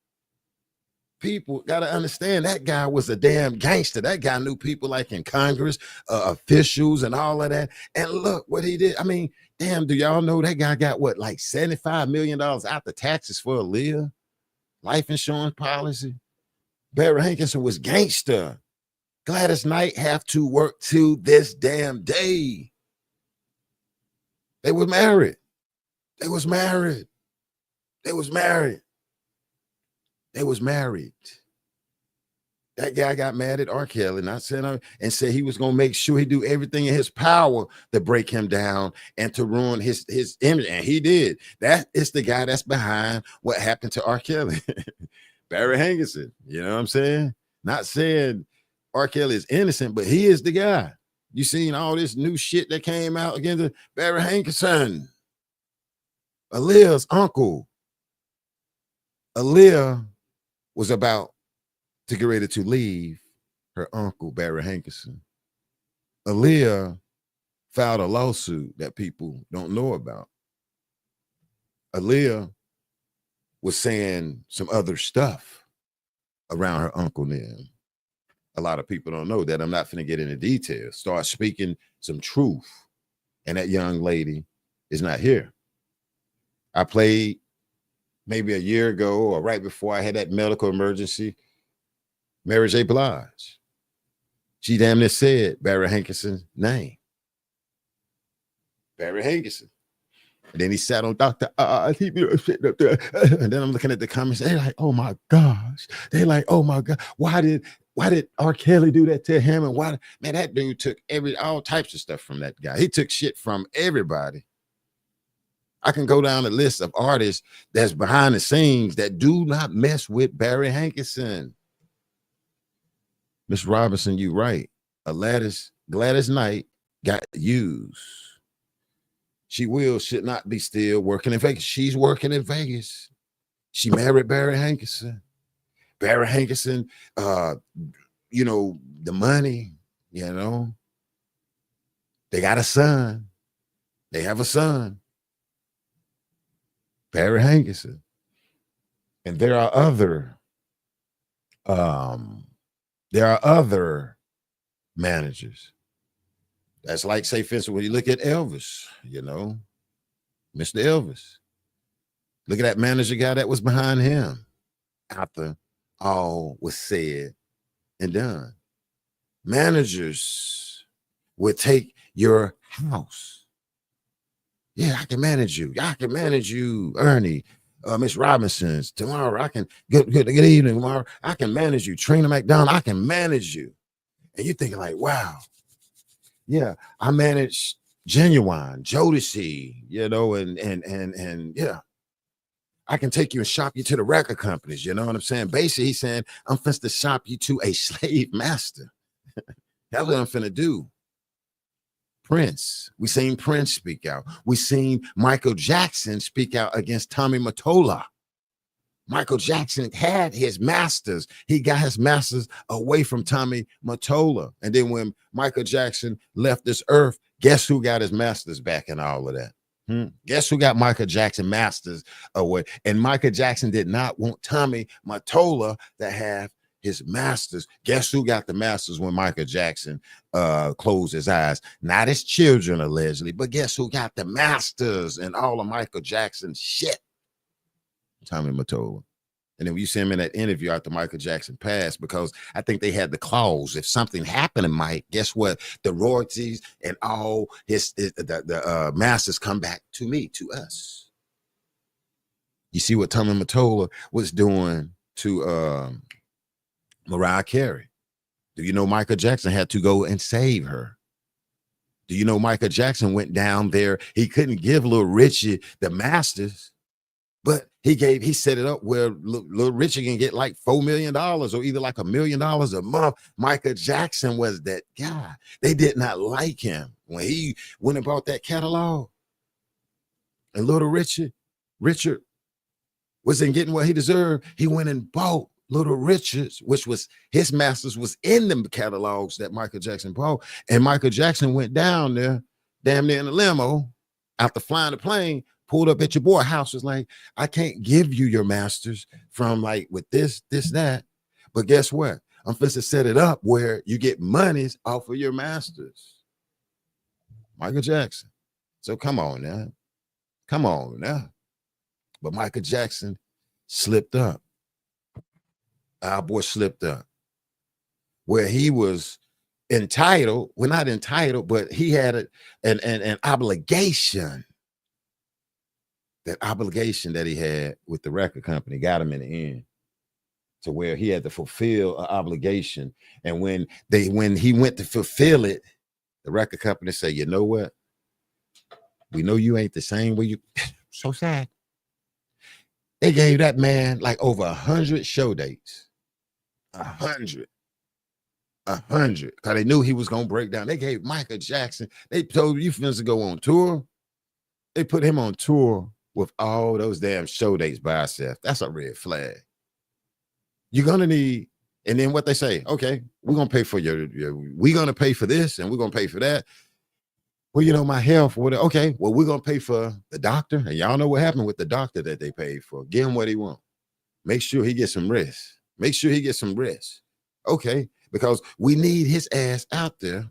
People got to understand that guy was a damn gangster. That guy knew people like in Congress, officials and all of that. And look what he did. I mean, damn, do y'all know that guy got what, like $75 million after taxes for Aaliyah? Life insurance policy. Barry Hankerson was gangster. Gladys Knight have to work to this damn day. They were married. They was married. They was married. They was married. That guy got mad at R. Kelly, not saying, and said he was gonna make sure he do everything in his power to break him down and to ruin his image, and he did. That is the guy that's behind what happened to R. Kelly. Barry Hankerson, you know what I'm saying? Not saying R. Kelly is innocent, but he is the guy. You seen all this new shit that came out against Barry Hankerson, Aaliyah's uncle. Aaliyah was about to get ready to leave her uncle, Barry Hankerson. Aaliyah filed a lawsuit that people don't know about. Aaliyah was saying some other stuff around her uncle then. A lot of people don't know that. I'm not finna get into details. Start speaking some truth. And that young lady is not here. I played maybe a year ago or right before I had that medical emergency, Mary J. Blige. She damn near said Barry Hankerson's name. Barry Hankerson. And then he sat on Dr. Oz. And then I'm looking at the comments. They're like, oh my gosh. They're like, oh my God. Why did R. Kelly do that to him? And why, man, that dude took all types of stuff from that guy. He took shit from everybody. I can go down the list of artists that's behind the scenes that do not mess with Barry Hankerson. Miss Robinson, you right. Gladys Knight got used. She should not be still working in Vegas. She's working in Vegas. She married Barry Hankerson. Barry Hankerson, you know, the money, you know. They got a son. They have a son. Barry Hankerson. And there are other managers. That's like, say, for instance, when you look at Elvis, you know, Mr. Elvis. Look at that manager guy that was behind him after all was said and done. Managers would take your house. Yeah, I can manage you. I can manage you, Ernie, Miss Robinson's. Tomorrow, I can, good evening, tomorrow. I can manage you. Trina McDonald, I can manage you. And you're thinking like, wow. Yeah, I manage Genuine, Jodeci, you know, and yeah. I can take you and shop you to the record companies, you know what I'm saying? Basically, he's saying, I'm finna to shop you to a slave master. That's what I'm finna do. Prince. We seen Prince speak out. We seen Michael Jackson speak out against Tommy Mottola. Michael Jackson had his masters. He got his masters away from Tommy Mottola. And then when Michael Jackson left this earth, guess who got his masters back and all of that? Guess who got Michael Jackson masters away? And Michael Jackson did not want Tommy Mottola to have his masters. Guess who got the masters when Michael Jackson closed his eyes? Not his children, allegedly, but guess who got the masters and all of Michael Jackson's shit? Tommy Mottola. And then you see him in that interview after Michael Jackson passed, because I think they had the clause, if something happened to Mike, guess what? The royalties and all the masters come back to me, to us. You see what Tommy Mottola was doing to Mariah Carey. Do you know Michael Jackson had to go and save her? Do you know Michael Jackson went down there? He couldn't give little Richie the masters, but He set it up where little Richard can get like $4 million or either like $1 million a month. Michael Jackson was that guy. They did not like him when he went and bought that catalog. And little Richard wasn't getting what he deserved. He went and bought Little Richard's, which was his masters was in the catalogs that Michael Jackson bought. And Michael Jackson went down there, damn near in a limo, after flying the plane, pulled up at your boy house, was like, I can't give you your masters from like with this, that. But guess what? I'm supposed to set it up where you get monies off of your masters. Michael Jackson. So come on now. Come on now. But Michael Jackson slipped up. Our boy slipped up. Where he was entitled, well, not entitled, but he had an obligation. That obligation that he had with the record company got him in the end to where he had to fulfill an obligation. And when he went to fulfill it, the record company said, you know what? We know you ain't the same way you. So sad. They gave that man like over 100 show dates. 100. Because they knew he was going to break down. They gave Michael Jackson, they told you finna go on tour. They put him on tour with all those damn show dates by himself. That's a red flag. You're going to need, and then what they say, okay, we're going to pay for we're going to pay for this and we're going to pay for that. Well, you know, my health, okay, well, we're going to pay for the doctor. And y'all know what happened with the doctor that they paid for. Give him what he wants. Make sure he gets some rest. Make sure he gets some rest. Okay, because we need his ass out there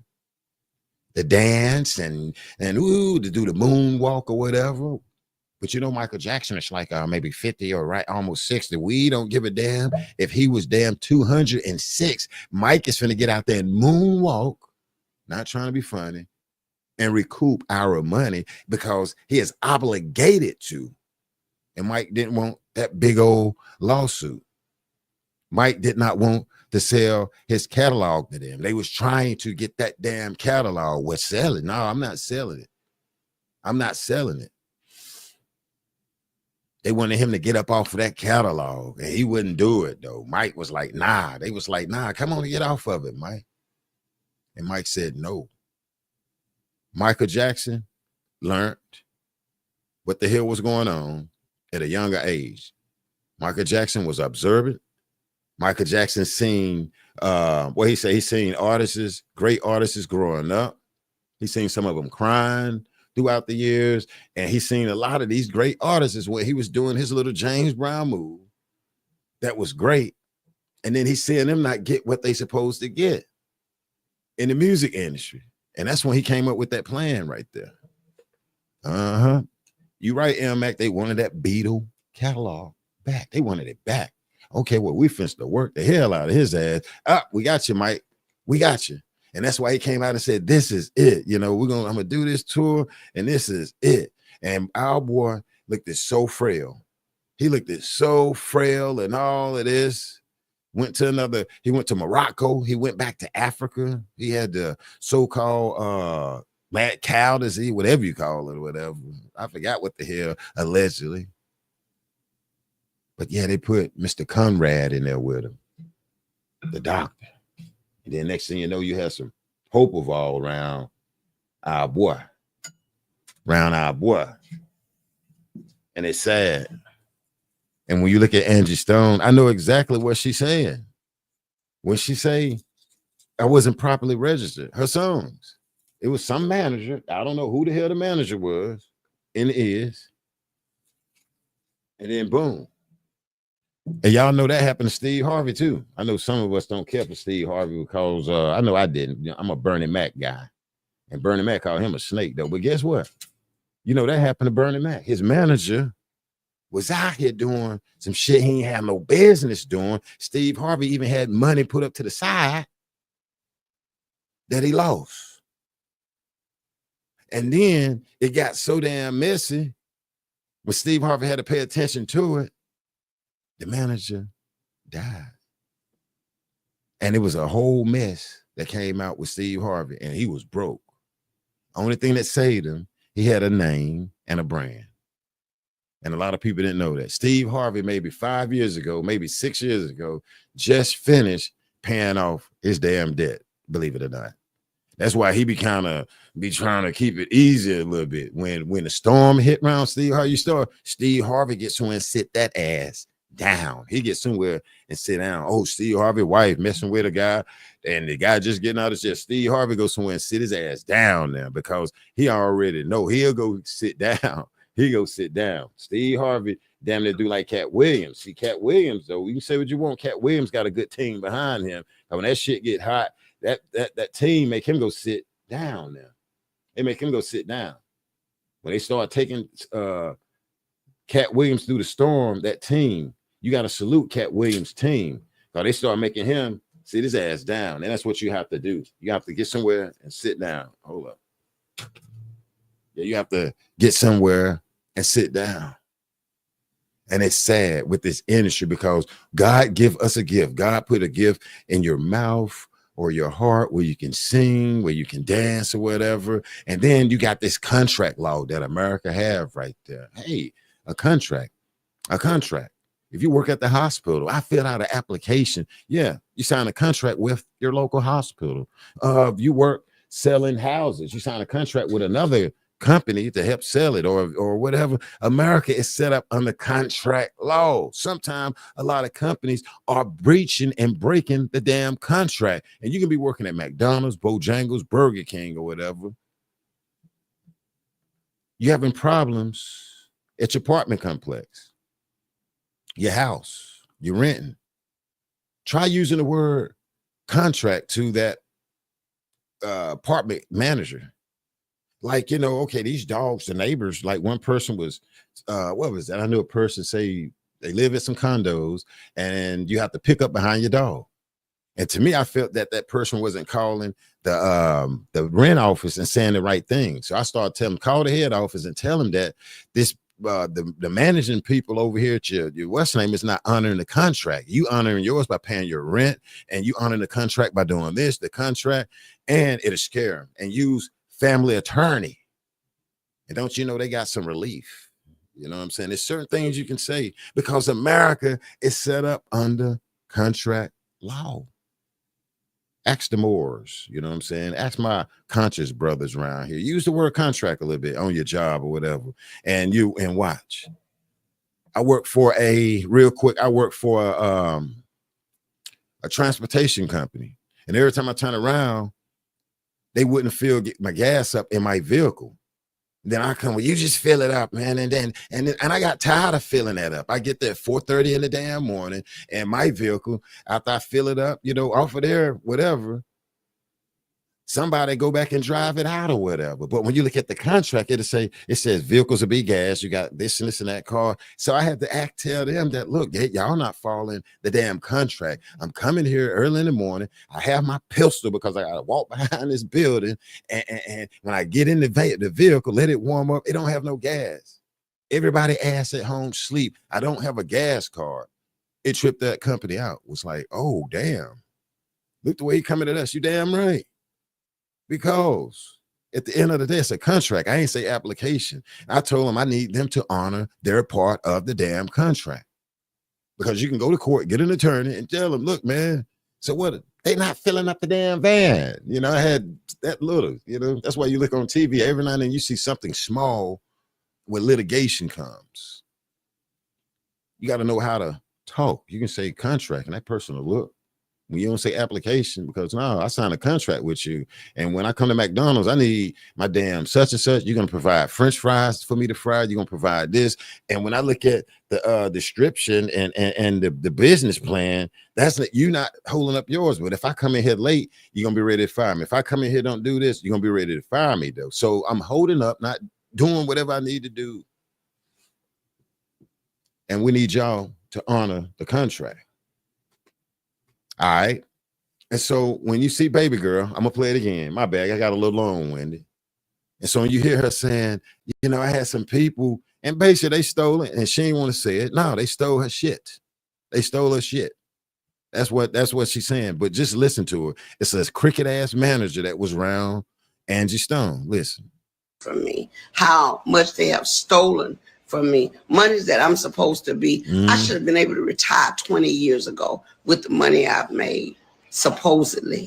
to dance and to do the moonwalk or whatever. But you know, Michael Jackson is like maybe 50 or right almost 60. We don't give a damn if he was damn 206. Mike is finna get out there and moonwalk, not trying to be funny, and recoup our money because he is obligated to. And Mike didn't want that big old lawsuit. Mike did not want to sell his catalog to them. They was trying to get that damn catalog. We're selling. No, I'm not selling it. I'm not selling it. They wanted him to get up off of that catalog, and he wouldn't do it, though. Mike was like, nah. They was like, nah, come on and get off of it, Mike. And Mike said no. Michael Jackson learned what the hell was going on at a younger age. Michael Jackson was observant. Michael Jackson seen, he said he's seen artists, great artists growing up. He's seen some of them crying throughout the years. And he's seen a lot of these great artists where he was doing his little James Brown move. That was great. And then he's seeing them not get what they supposed to get in the music industry. And that's when he came up with that plan right there. You right, M-Mac, they wanted that Beatle catalog back. They wanted it back. Okay, well, we finished to work the hell out of his ass. We got you, Mike. We got you. And that's why he came out and said, this is it. You know, I'm going to do this tour, and this is it. And our boy looked at so frail. He looked at so frail and all of this. He went to Morocco. He went back to Africa. He had the so-called mad cow disease, whatever you call it or whatever. I forgot what the hell, allegedly. But yeah, they put Mr. Conrad in there with him, the doctor. And then next thing you know, you have some hope of all around our boy. And it's sad. And when you look at Angie Stone, I know exactly what she's saying. When she say, I wasn't properly registered, her songs. It was some manager. I don't know who the hell the manager was and is. And then boom. And y'all know that happened to Steve Harvey too. I know some of us don't care for Steve Harvey because I know I didn't. I'm a Bernie Mac guy. And Bernie Mac called him a snake though. But guess what? You know that happened to Bernie Mac. His manager was out here doing some shit he ain't had no business doing. Steve Harvey even had money put up to the side that he lost. And then it got so damn messy when Steve Harvey had to pay attention to it. The manager died. And it was a whole mess that came out with Steve Harvey, and he was broke. Only thing that saved him, he had a name and a brand. And a lot of people didn't know that. Steve Harvey, maybe 5 years ago, maybe 6 years ago, just finished paying off his damn debt, believe it or not. That's why he be trying to keep it easy a little bit. When the storm hit around Steve Harvey gets somewhere and sit that ass down. He gets somewhere and sit down. Oh, Steve Harvey wife messing with a guy, and the guy just getting out of shit. Steve Harvey goes somewhere and sit his ass down now because he already know he'll go sit down. He go sit down. Steve Harvey damn near do like Cat Williams. See, Cat Williams, though, you can say what you want. Cat Williams got a good team behind him. And when that shit get hot, that team make him go sit down now. They make him go sit down. When they start taking Cat Williams through the storm, that team, you got to salute Cat Williams' team. Because they start making him sit his ass down. And that's what you have to do. You have to get somewhere and sit down. Hold up. Yeah, you have to get somewhere and sit down. And it's sad with this industry because God give us a gift. God put a gift in your mouth or your heart where you can sing, where you can dance or whatever. And then you got this contract law that America have right there. Hey, a contract. If you work at the hospital, I filled out an application. Yeah, you sign a contract with your local hospital. If you work selling houses, you sign a contract with another company to help sell it or whatever. America is set up under contract law. Sometimes a lot of companies are breaching and breaking the damn contract. And you can be working at McDonald's, Bojangles, Burger King, or whatever. You having problems at your apartment complex, your house, you're renting. Try using the word contract to that apartment manager. Like, you know, okay, these dogs, the neighbors, like one person was, what was that? I knew a person say they live in some condos and you have to pick up behind your dog. And to me, I felt that that person wasn't calling the rent office and saying the right thing. So I started telling them, call the head office and tell them that this, the managing people over here at your what's name is not honoring the contract. You honoring yours by paying your rent, and you honoring the contract by doing this, the contract, and it'll scare them. And use family attorney. And don't you know they got some relief? You know what I'm saying? There's certain things you can say because America is set up under contract law. Ask the Moors, you know what I'm saying? Ask my conscious brothers around here. Use the word contract a little bit on your job or whatever. And watch. I work for a transportation company. And every time I turn around, they wouldn't get my gas up in my vehicle. Then I come, well, you just fill it up, man. And I got tired of filling that up. I get there at 4:30 in the damn morning, and my vehicle, after I fill it up, you know, off of there, whatever, somebody go back and drive it out or whatever. But when you look at the contract, it says vehicles will be gas. You got this and this and that car. So I had to tell them that, look, y'all not following the damn contract. I'm coming here early in the morning. I have my pistol because I got to walk behind this building. And when I get in the vehicle, let it warm up. It don't have no gas. Everybody ass at home sleep. I don't have a gas card. It tripped that company out. It was like, oh, damn. Look the way he coming at us. You damn right. Because at the end of the day, it's a contract. I ain't say application. I told them I need them to honor their part of the damn contract. Because you can go to court, get an attorney, and tell them, look, man, so what? They not filling up the damn van. You know, I had that little, you know, that's why you look on TV. Every now and then you see something small where litigation comes. You got to know how to talk. You can say contract, and that person will look. When you don't say application, because no, I signed a contract with you. And when I come to McDonald's, I need my damn such and such. You're going to provide French fries for me to fry. You're going to provide this. And when I look at the description and the business plan, that's that you not holding up yours. But if I come in here late, you're going to be ready to fire me. If I come in here, don't do this, you're going to be ready to fire me though. So I'm holding up, not doing whatever I need to do. And we need y'all to honor the contract. All right. And so when you see baby girl, I'm gonna play it again. My bad, I got a little long-winded. And so when you hear her saying, you know, I had some people, and basically they stole it, and she didn't want to say it. No, they stole her shit. They stole her shit. That's what she's saying. But just listen to her. It's this cricket ass manager that was around Angie Stone. Listen. From me, how much they have stolen for me. Monies that I'm supposed to be. I should have been able to retire 20 years ago with the money I've made, supposedly.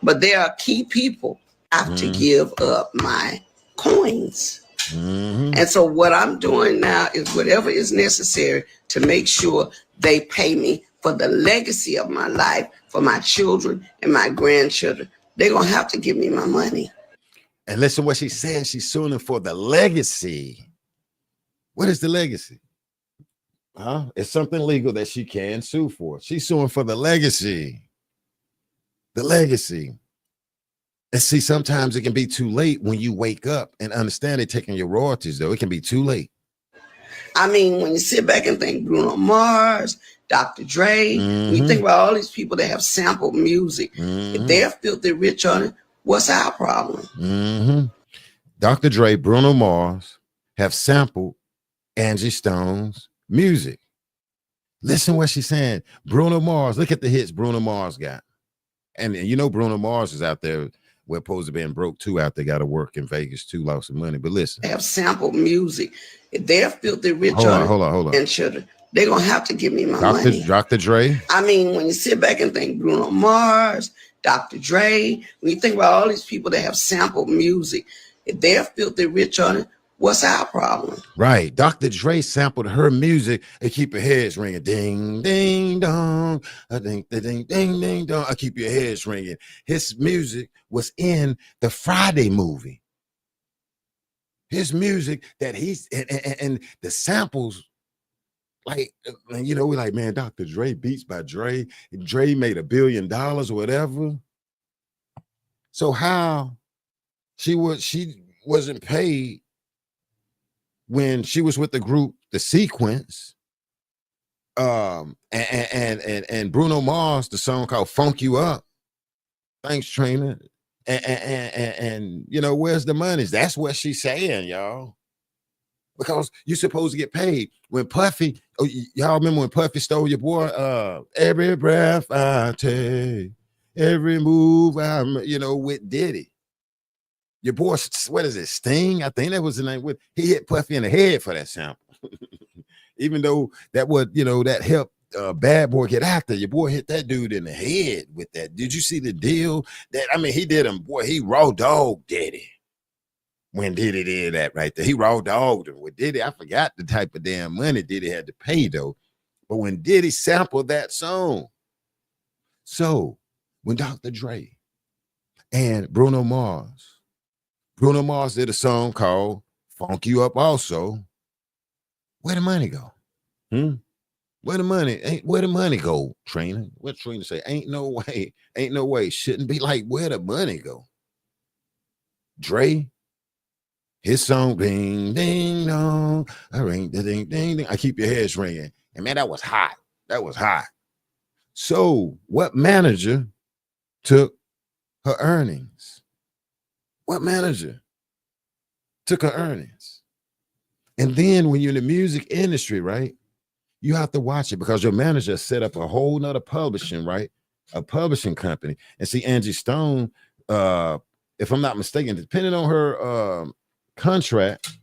But there are key people I have to give up my coins. And so what I'm doing now is whatever is necessary to make sure they pay me for the legacy of my life, for my children and my grandchildren. They're going to have to give me my money. And listen what she said. She's suing for the legacy. What is the legacy? It's something legal that she can sue for. She's suing for the legacy. The legacy. And see, sometimes it can be too late when you wake up and understand they're taking your royalties, though. It can be too late. I mean, when you sit back and think Bruno Mars, Dr. Dre, when you think about all these people that have sampled music, if they're filthy rich on it, what's our problem? Dr. Dre, Bruno Mars have sampled Angie Stone's music. Listen what she's saying. Bruno Mars, look at the hits Bruno Mars got. And you know Bruno Mars is out there. We're supposed to be broke too out there, got to work in Vegas too, lost some money. But listen. They have sampled music. If they're filthy rich hold on. And children, they're going to have to give me my money. Dr. Dre. I mean, when you sit back and think Bruno Mars, Dr. Dre, when you think about all these people that have sampled music, if they're filthy rich on it, what's our problem? Right. Dr. Dre sampled her music and keep your heads ringing. Ding, ding, dong. Ding, ding, ding, ding, dong. I keep your heads ringing. His music was in the Friday movie. His music that he's, and the samples, like, you know, we're like, man, Dr. Dre, beats by Dre. Dre made $1 billion or whatever. So how she wasn't paid when she was with the group, The Sequence, and Bruno Mars, the song called Funk You Up. Thanks, Trina. And you know, where's the money? That's what she's saying, y'all. Because you're supposed to get paid. When Puffy, y'all remember when Puffy stole your boy, every breath I take, every move I, with Diddy. Your boy, what is it, Sting? I think that was the name. He hit Puffy in the head for that sample. Even though that would, that helped Bad Boy get out there. Your boy hit that dude in the head with that. Did you see the deal? He did him, boy, he raw dogged Diddy. When Diddy did that right there. He raw dogged him. With Diddy, I forgot the type of damn money Diddy had to pay though. But when Diddy sampled that song, so when Dr. Dre and Bruno Mars did a song called Funk You Up also. Where the money go? Where the money go, Trina? What Trina say? Ain't no way. Shouldn't be like, where the money go? Dre, his song, ding, ding, dong, I ring, ding, ding, ding. I keep your heads ringing. And man, that was hot. So what manager took her earnings? What manager took her earnings? And then when you're in the music industry, right, you have to watch it because your manager set up a whole nother publishing, right? A publishing company. And see, Angie Stone, if I'm not mistaken, depending on her contract,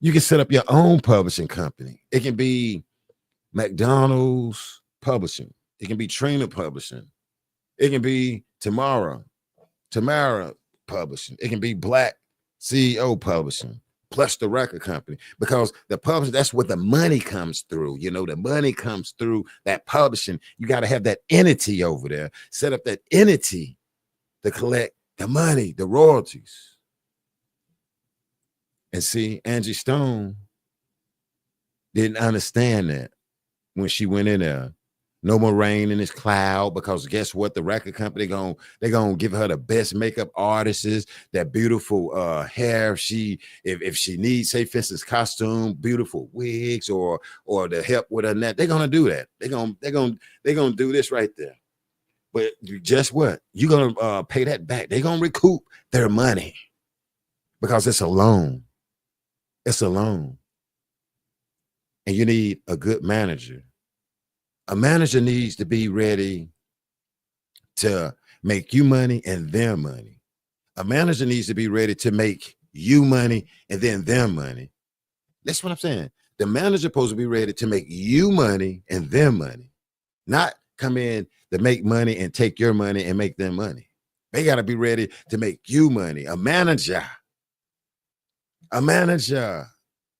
you can set up your own publishing company. It can be McDonald's Publishing. It can be Trina Publishing. It can be Tamara Publishing. It can be Black CEO Publishing, plus the record company, because the publishing, that's where the money comes through. The money comes through that publishing. You got to have that entity over there, set up that entity to collect the money, the royalties. And see, Angie Stone didn't understand that when she went in there. No more rain in this cloud, because guess what? The record company they're gonna give her the best makeup artists, that beautiful hair. If she needs, say for instance, costume, beautiful wigs, or to help with her net, they're gonna do that. They're gonna do this right there. But just what? You're gonna pay that back. They're gonna recoup their money because it's a loan. It's a loan, and you need a good manager. A manager needs to be ready to make you money and their money. A manager needs to be ready to make you money and then their money. That's what I'm saying. The manager supposed to be ready to make you money and them money, not come in to make money and take your money and make them money. They got to be ready to make you money. A manager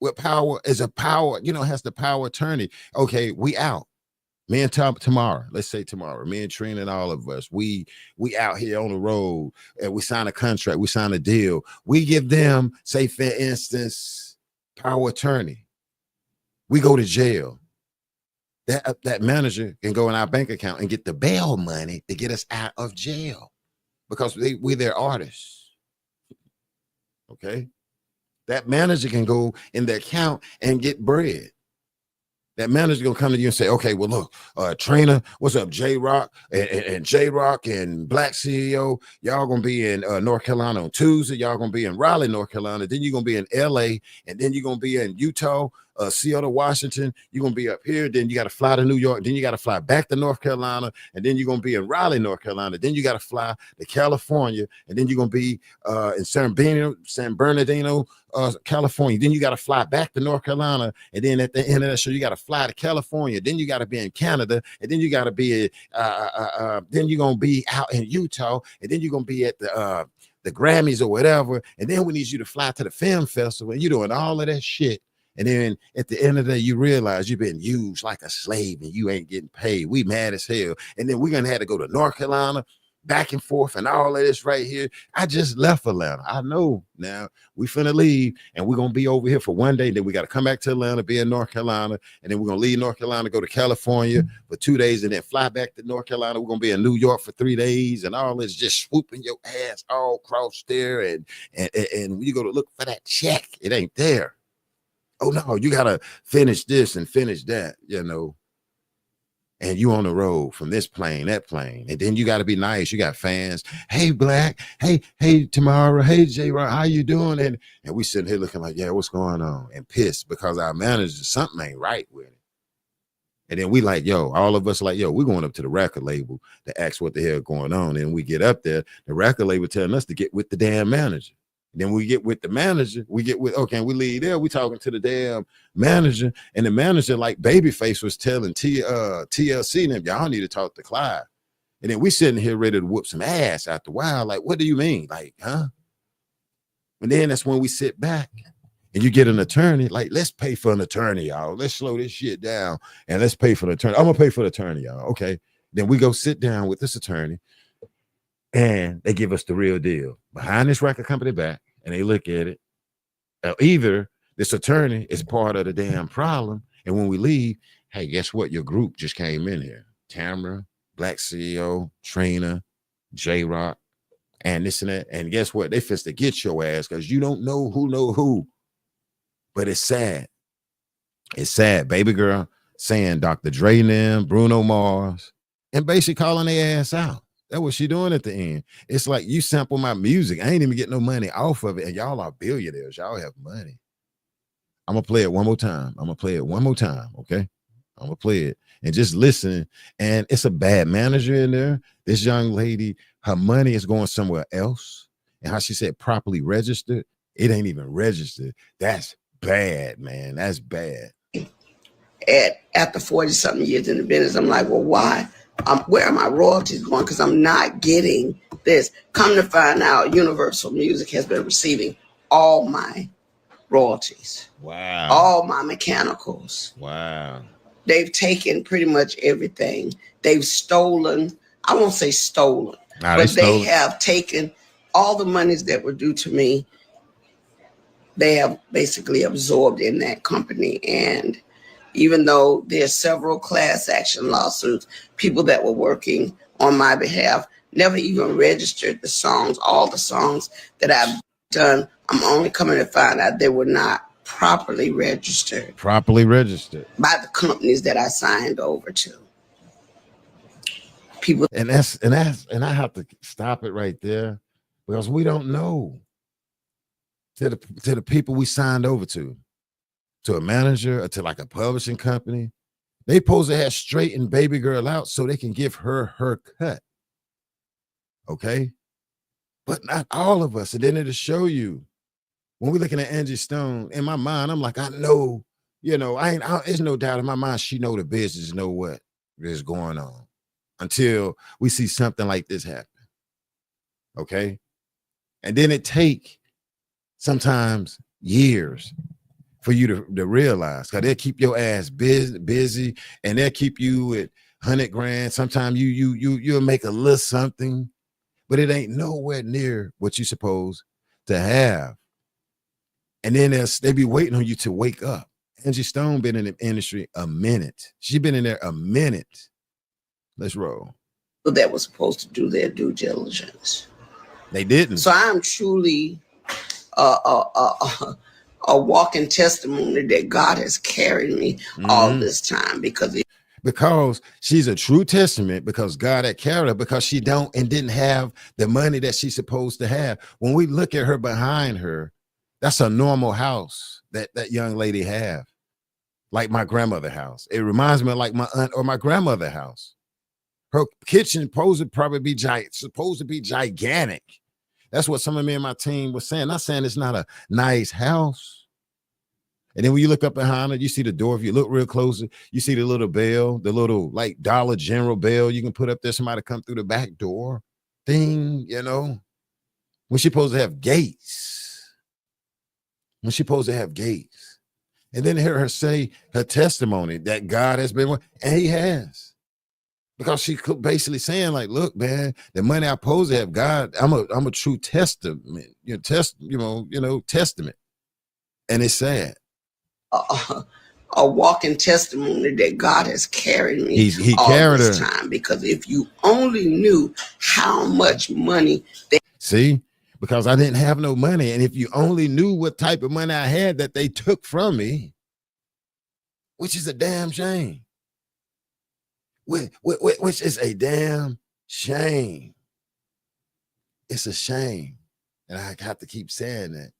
with power is a power, has the power attorney. Okay, we out. Me and Tom tomorrow. Let's say tomorrow. Me and Trina and all of us. We out here on the road and we sign a contract. We sign a deal. We give them, say for instance, power attorney. We go to jail. That manager can go in our bank account and get the bail money to get us out of jail because we're their artists. Okay. That manager can go in the account and get bread. That manager gonna come to you and say, okay, well, look, Trina, what's up, J-Rock and J-Rock and Black CEO, y'all gonna be in North Carolina on Tuesday, y'all gonna be in Raleigh, North Carolina, then you're gonna be in LA, and then you're gonna be in Utah, Seattle, Washington, you're gonna be up here, then you gotta fly to New York, then you gotta fly back to North Carolina, and then you're gonna be in Raleigh, North Carolina, then you gotta fly to California, and then you're gonna be in San Bernardino, California, then you gotta fly back to North Carolina, and then at the end of that show, you gotta fly to California, then you gotta be in Canada, and then you gotta be then you're gonna be out in Utah, and then you're gonna be at the Grammys or whatever, and then we need you to fly to the film festival, and you're doing all of that shit. And then at the end of the day, you realize you've been used like a slave and you ain't getting paid. We mad as hell. And then we're going to have to go to North Carolina, back and forth and all of this right here. I just left Atlanta. I know now we finna leave and we're going to be over here for one day. Then we got to come back to Atlanta, be in North Carolina. And then we're going to leave North Carolina, go to California for 2 days and then fly back to North Carolina. We're going to be in New York for 3 days and all this, just swooping your ass all across there. And you go to look for that check. It ain't there. Oh no, you gotta finish this and finish that, and you on the road from this plane, that plane, and then you got to be nice. You got fans. Hey, Black. Hey, Tamara. Hey, J-Rock. How you doing? And we sitting here looking like, yeah, what's going on? And pissed because our manager, something ain't right with it. And then we like, yo, all of us like, yo, we're going up to the record label to ask what the hell going on. And we get up there, the record label telling us to get with the damn manager. Then we get with the manager, we leave there, we talking to the damn manager, and the manager, like Babyface was telling TLC them, y'all need to talk to Clyde. And then we sitting here ready to whoop some ass after a while, like, what do you mean? Like, huh? And then that's when we sit back and you get an attorney, like, let's pay for an attorney, y'all. Let's slow this shit down and let's pay for the attorney. I'm gonna pay for the attorney, y'all. Okay. Then we go sit down with this attorney and they give us the real deal behind this record company back, and they look at it. Either this attorney is part of the damn problem, and when we leave, hey, guess what? Your group just came in here. Tamara, Black CEO, Trina, J-Rock, and this and that. And guess what? They fist to get your ass because you don't know who. But it's sad. It's sad. Baby girl saying Dr. Dre and them, Bruno Mars, and basically calling their ass out. That's what she doing at the end. It's like, you sample my music. I ain't even getting no money off of it. And y'all are billionaires. Y'all have money. I'm going to play it one more time. Okay? I'm going to play it and just listen. And it's a bad manager in there. This young lady, her money is going somewhere else. And how she said properly registered, it ain't even registered. That's bad, man. That's bad. After 40-something years in the business, I'm like, well, why? Where are my royalties going? Because I'm not getting this. Come to find out, Universal Music has been receiving all my royalties. Wow. All my mechanicals. Wow. They've taken pretty much everything. They've stolen. I won't say stolen, but they have taken all the monies that were due to me. They have basically absorbed in that company. And even though there's several class action lawsuits, people that were working on my behalf never even registered the songs. All the songs that I've done, I'm only coming to find out they were not properly registered. Properly registered. By the companies that I signed over to. People. And I have to stop it right there because we don't know. To the people we signed over to a manager or to like a publishing company, they supposed to have straightened baby girl out so they can give her cut. Okay. But not all of us. And then it'll show you When we're looking at Angie Stone, in my mind, I'm like, I know, there's no doubt in my mind, she know the business, know what is going on until we see something like this happen. Okay. And then it take sometimes years for you to realize, because they'll keep your ass busy and they'll keep you at 100 grand. Sometimes you'll make a little something, but it ain't nowhere near what you're supposed to have. And then they be waiting on you to wake up. Angie Stone been in the industry a minute. She been in there a minute. Let's roll. That was supposed to do their due diligence. They didn't. So I'm truly a walking testimony that God has carried me all this time because she's a true testament, because God had carried her, because she didn't have the money that she's supposed to have. When we look at her behind her, that's a normal house that young lady have, like my grandmother's house. It reminds me of like my aunt or my grandmother's house. Her kitchen supposed to be gigantic. That's what some of me and my team was saying. Not saying it's not a nice house. And then when you look up behind it, you see the door. If you look real closer, you see the little bell, the little like Dollar General bell you can put up there. Somebody come through the back door thing, When she's supposed to have gates. And then hear her say her testimony that God has been, and he has. Because she basically saying like, look, man, the money I supposed to have, God, I'm a true testament, testament. And it's sad. A walking testimony that God has carried me he all carried this her. time. Because if you only knew how much money because I didn't have no money. And if you only knew what type of money I had that they took from me, which is a damn shame. Which is a damn shame. It's a shame. And I have to keep saying that.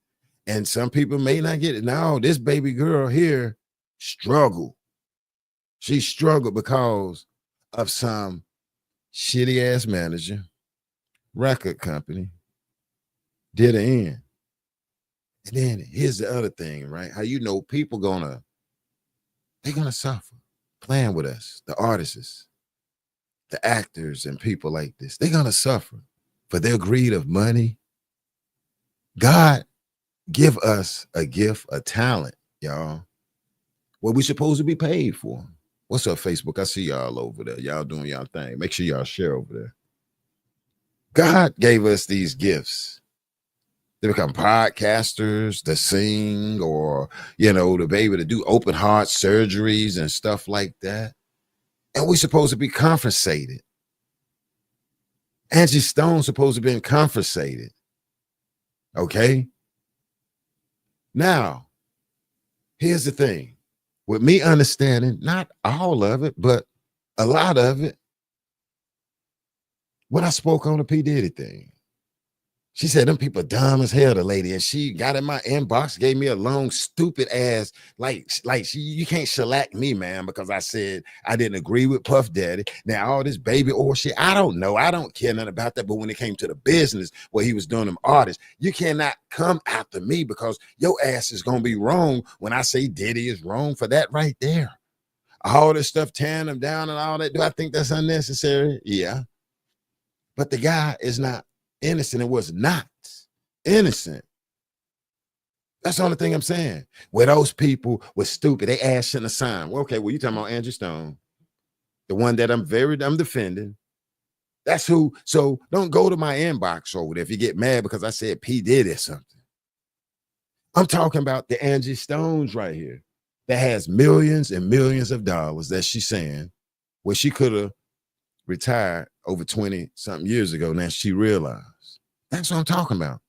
And some people may not get it. Now, this baby girl here struggled. She struggled because of some shitty ass manager, record company, did her in. And then here's the other thing, right? How people they're gonna suffer playing with us, the artists, the actors, and people like this. They're gonna suffer for their greed of money. God give us a gift, a talent, y'all. What we supposed to be paid for. What's up, Facebook? I see y'all over there. Y'all doing y'all thing. Make sure y'all share over there. God gave us these gifts. They become podcasters, to sing, or, to be able to do open heart surgeries and stuff like that. And we're supposed to be compensated. Angie Stone's supposed to be compensated. Okay? Now, here's the thing. With me understanding, not all of it, but a lot of it, when I spoke on the P. Diddy thing, she said, them people dumb as hell, the lady. And she got in my inbox, gave me a long, stupid ass, you can't shellac me, man, because I said I didn't agree with Puff Daddy. Now, all this baby oil shit, I don't know. I don't care nothing about that. But when it came to the business where he was doing them artists, you cannot come after me, because your ass is going to be wrong when I say Diddy is wrong for that right there. All this stuff, tearing them down and all that. Do I think that's unnecessary? Yeah. But the guy is not innocent. It was not innocent. That's the only thing I'm saying. Where those people were stupid, they ass shouldn't have signed. Well, okay, well, you talking about Angie Stone, the one that I'm defending. That's who. So don't go to my inbox over there if you get mad because I said P Diddy or something. I'm talking about the Angie Stones right here that has millions and millions of dollars that she's saying where she could have retired over 20 something years ago. Now she realized. That's what I'm talking about.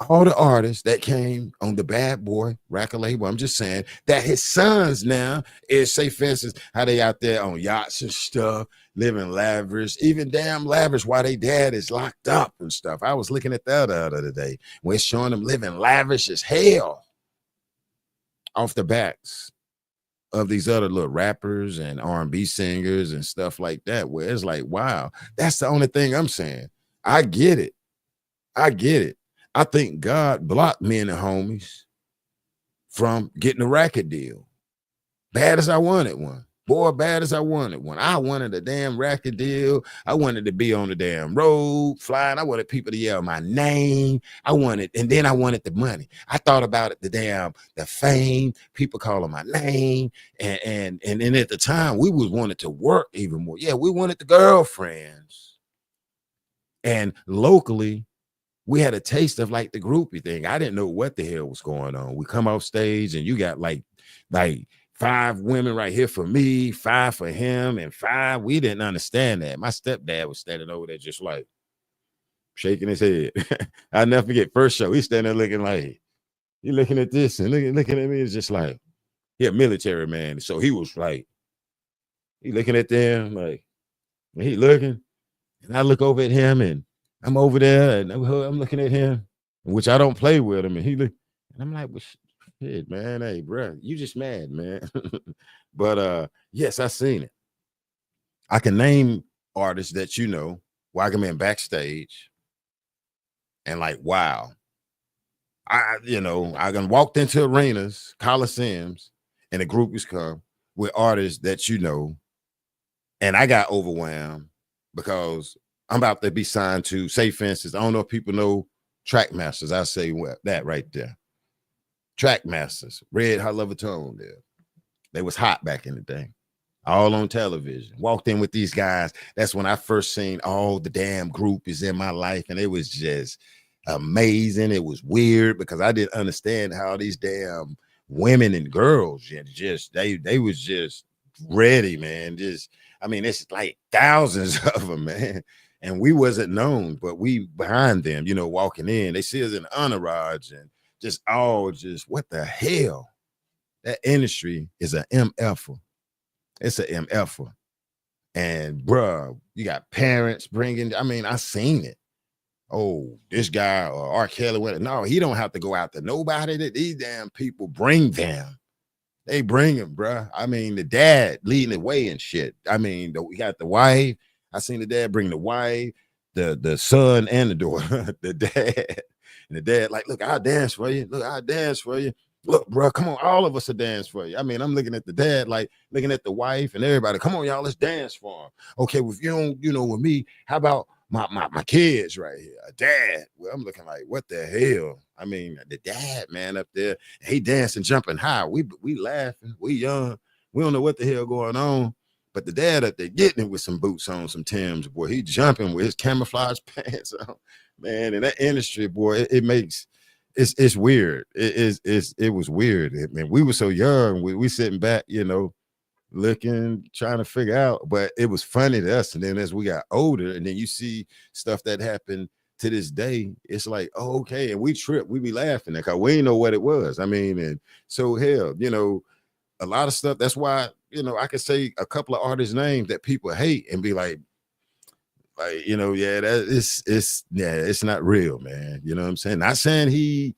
All the artists that came on the Bad Boy record label, I'm just saying that his sons now is, say for instance, how they out there on yachts and stuff, living lavish, even damn lavish while they dad is locked up and stuff. I was looking at that the other day when it's showing them living lavish as hell off the backs of these other little rappers and R&B singers and stuff like that, where it's like, wow, that's the only thing I'm saying. I get it. I think God blocked me and the homies from getting a record deal. Bad as I wanted one. Boy, bad as I wanted one. I wanted a damn record deal. I wanted to be on the damn road flying. I wanted people to yell my name. And then I wanted the money. I thought about it, the fame, people calling my name. And then at the time, we was wanted to work even more. Yeah, we wanted the girlfriends. And locally, we had a taste of like the groupie thing. I didn't know what the hell was going on. We come off stage and you got like 5 women right here for me, 5 for him, and 5. We didn't understand that. My stepdad was standing over there just like shaking his head. I'll never forget first show. He's standing there looking like, you looking at this and looking at me. It's just like, he a military man. So he was like, he looking at them like, and he looking. And I look over at him and I'm over there and I'm looking at him, which I don't play with him. And he look, and I'm like, well, shit, man, hey, bro, you just mad, man. But yes, I seen it. I can name artists that you know, where I come in backstage and like, wow. I can walked into arenas, coliseums, and the groupies come with artists that you know, and I got overwhelmed because I'm about to be signed to, say, for instance, I don't know if people know Track Masters. I say that right there. Track Masters, Red Hot Leviathan there. They was hot back in the day. All on television. Walked in with these guys. That's when I first seen all the damn groupies in my life, and it was just amazing. It was weird because I didn't understand how these damn women and girls just they was just ready, man. It's like thousands of them, man. And we wasn't known, but we behind them, walking in. They see us in entourage and just what the hell? That industry is an MFer. It's an MFer. And bruh, you got parents bringing, I seen it. Oh, this guy or R. Kelly went. No, he don't have to go out to nobody. These damn people bring them. They bring him, bruh. the dad leading the way and shit. We got the wife. I seen the dad bring the wife, the son, and the daughter. The dad. And the dad, like, look, I'll dance for you. Look, I'll dance for you. Look, bro, come on, all of us will dance for you. I'm looking at the dad, like looking at the wife and everybody. Come on, y'all, let's dance for him. Okay, well, if you don't, with me, how about my kids right here? A dad. Well, I'm looking like, what the hell? The dad, man, up there, he dancing, jumping high. We laughing, we young, we don't know what the hell going on. But the dad up there getting it with some boots on, some Timbs, boy. He jumping with his camouflage pants on. Man, in that industry, boy, it makes it's weird. It was weird. We were so young. We sitting back, looking, trying to figure out, but it was funny to us. And then as we got older, and then you see stuff that happened to this day, it's like, oh, okay. And we trip, we be laughing because we didn't know what it was. And so hell, a lot of stuff. That's why, I could say a couple of artists' names that people hate and be like, yeah, it's not real, man. You know what I'm saying? Not saying he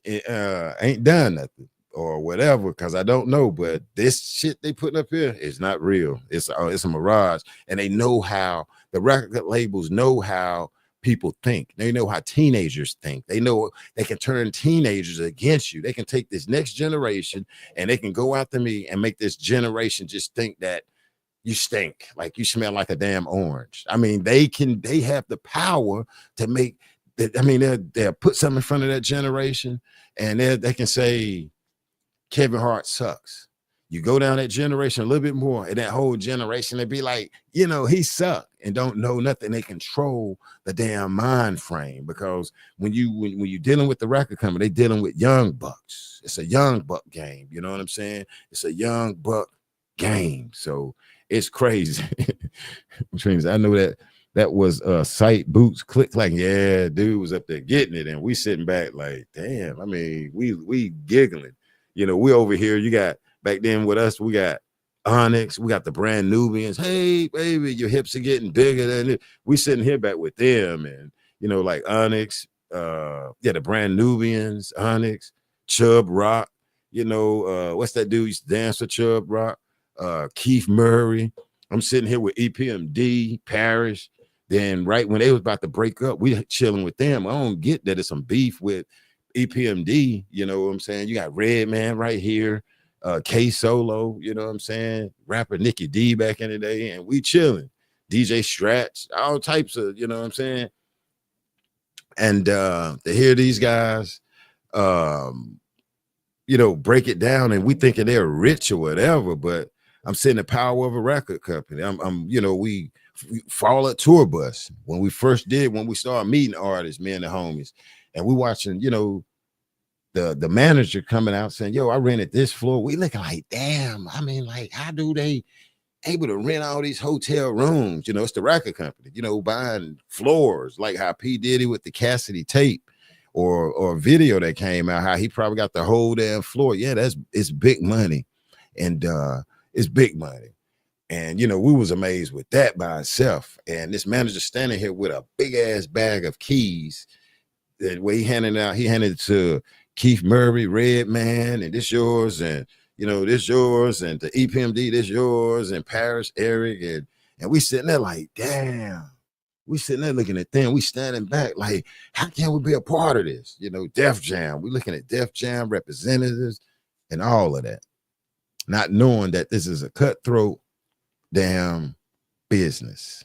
ain't done nothing or whatever, because I don't know, but this shit they putting up here is not real. It's a mirage, and they know how the record labels know how people think. They know how teenagers think. They know they can turn teenagers against you. They can take this next generation and they can go after me and make this generation just think that you stink, like you smell like a damn orange. They have the power to make that. They'll put something in front of that generation and they can say Kevin Hart sucks. You go down that generation a little bit more, and that whole generation, they be like, he sucked and don't know nothing. They control the damn mind frame, because when you dealing with the record company, they dealing with young bucks. It's a young buck game. You know what I'm saying? It's a young buck game. So it's crazy. Which means I know that was sight boots click, like, yeah, dude was up there getting it, and we sitting back like, damn. We giggling. We over here. You got back then with us, we got Onyx, we got the brand Nubians. Hey, baby, your hips are getting bigger than it. We sitting here back with them, and like Onyx, the brand Nubians, Onyx, Chubb Rock. What's that dude used to dance with Chubb Rock? Keith Murray. I'm sitting here with EPMD, Parrish, Then right when they was about to break up, we chilling with them. I don't get that it's some beef with EPMD. You know what I'm saying? You got Redman right here, K Solo. You know what I'm saying? Rapper Nikki D back in the day, and we chilling. DJ Stratch, all types of. You know what I'm saying? And to hear these guys, break it down, and we thinking they're rich or whatever, but I'm seeing the power of a record company. We fall a tour bus when we started meeting artists, me and the homies, and we watching, the manager coming out saying, yo, I rented this floor. We looking like, damn, I mean, like, how do they able to rent all these hotel rooms? It's the record company, buying floors, like how P. Diddy with the Cassidy tape or video that came out, how he probably got the whole damn floor. Yeah, it's big money. And it's big money. And we was amazed with that by itself. And this manager standing here with a big ass bag of keys that way he handed it to Keith Murray, Redman, and this yours, and this yours, and to EPMD, this yours, and Paris, Eric, and we sitting there like, damn. We sitting there looking at them. We standing back like, how can we be a part of this? Def Jam. We looking at Def Jam representatives and all of that, not knowing that this is a cutthroat damn business.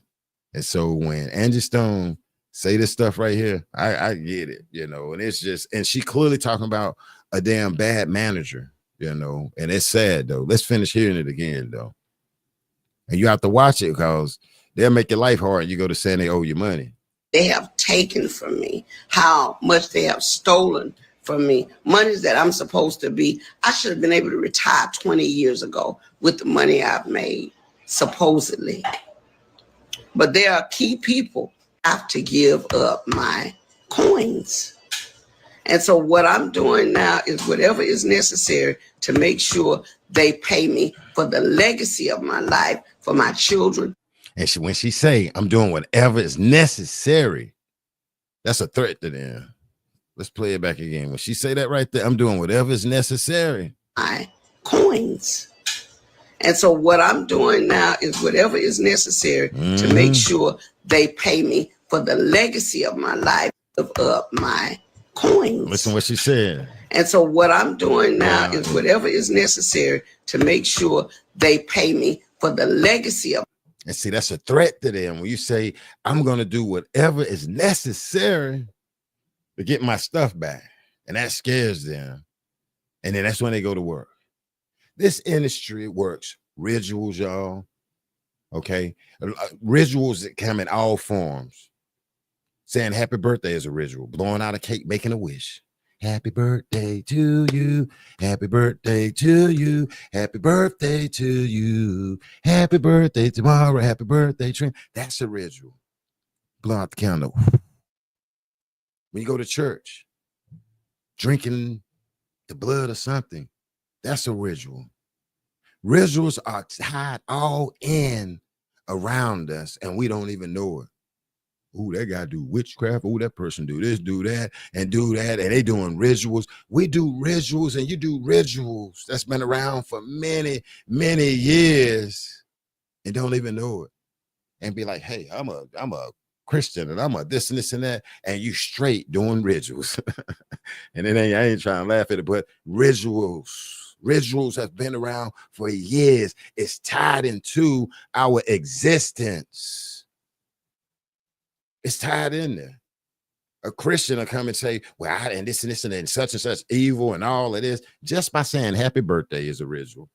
And so when Angie Stone say this stuff right here, I get it, and it's just, and she clearly talking about a damn bad manager, and it's sad though. Let's finish hearing it again though. And you have to watch it because they'll make your life hard. You go to saying they owe you money. They have taken from me, how much they have stolen from me. Monies that I'm supposed to be, I should have been able to retire 20 years ago with the money I've made, supposedly. But there are key people I have to give up my coins. And so what I'm doing now is whatever is necessary to make sure they pay me for the legacy of my life, for my children. And when she say, I'm doing whatever is necessary, that's a threat to them. Let's play it back again. When she say that right there, I'm doing whatever is necessary. My coins. And so what I'm doing now is whatever is necessary to make sure they pay me for the legacy of my life, of my coins. Listen what she said. And so what I'm doing now is whatever is necessary to make sure they pay me for the legacy of. And see, that's a threat to them. When you say, I'm going to do whatever is necessary to get my stuff back. And that scares them. And then that's when they go to work. This industry works rituals, y'all. Okay. Rituals that come in all forms. Saying happy birthday is a ritual. Blowing out a cake, making a wish. Happy birthday to you. Happy birthday to you. Happy birthday to you. Happy birthday tomorrow. Happy birthday, Trent. That's a ritual. Blow out the candle. When you go to church, drinking the blood or something, that's a ritual. Rituals are tied all in around us, and we don't even know it. Ooh, that guy do witchcraft. Ooh, that person do this, do that, and they doing rituals. We do rituals, and you do rituals. That's been around for many, many years, and don't even know it. And be like, hey, I'm a Christian, and I'm a this and this and that, and you straight doing rituals. And I ain't trying to laugh at it, but rituals have been around for years. It's tied into our existence. It's tied in there. A Christian will come and say, well, and this and this and such and such evil and all of this, just by saying happy birthday is a ritual.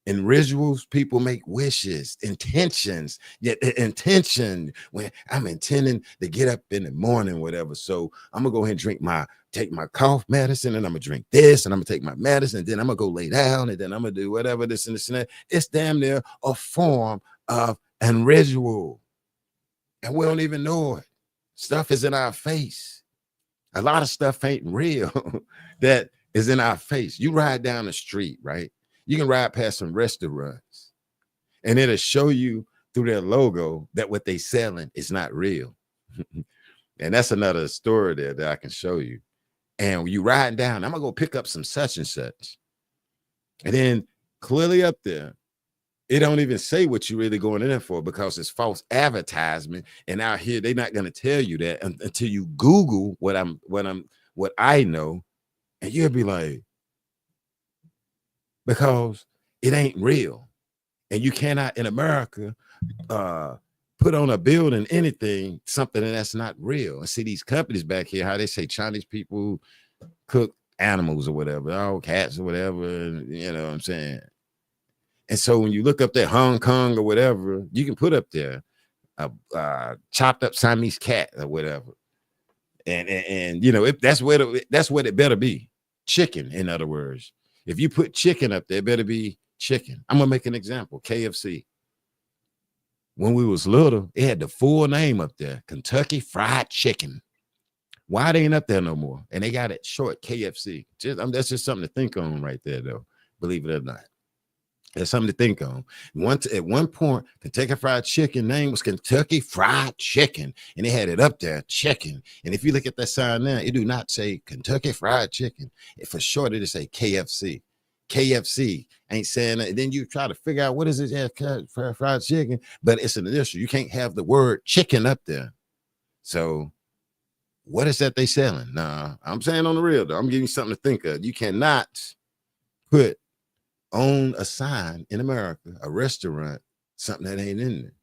In rituals, people make wishes, intentions. Yet the intention, when I'm intending to get up in the morning, whatever. So I'm gonna go ahead and take my cough medicine, and I'm gonna drink this, and I'm gonna take my medicine, and then I'm gonna go lay down, and then I'm gonna do whatever, this and this and that. It's damn near a form of a ritual. And we don't even know it. Stuff is in our face. A lot of stuff ain't real that is in our face. You ride down the street, right? You can ride past some restaurants, and it'll show you through their logo that what they selling is not real. And that's another story there that I can show you. And when you ride down, I'm gonna go pick up some such and such. And then clearly up there, It don't even say what you're really going in there for because it's false advertisement. And out here, they're not going to tell you that until you Google what I know, and you'll be like, because it ain't real. And you cannot in America put on a building anything, something that's not real. And see these companies back here, how they say Chinese people cook animals or whatever, all cats or whatever, you know what I'm saying? And so when you look up that Hong Kong or whatever, you can put up there a chopped up Siamese cat or whatever. And you know, if that's what it better be. Chicken, in other words. If you put chicken up there, it better be chicken. I'm gonna make an example. KFC. When we was little, it had the full name up there, Kentucky Fried Chicken. Why they ain't up there no more? And they got it short, KFC. That's just something to think on right there, though. Believe it or not. That's something to think on. At one point, Kentucky Fried Chicken name was Kentucky Fried Chicken, and they had it up there, chicken. And if you look at that sign now, it do not say Kentucky Fried Chicken. For short, it say KFC. KFC ain't saying that. And then you try to figure out what is it? Yeah, fried chicken, but it's an initial. You can't have the word chicken up there. So what is that they selling? Nah, I'm saying on the real though. I'm giving you something to think of. You cannot put on a sign in America, a restaurant, something that ain't in there.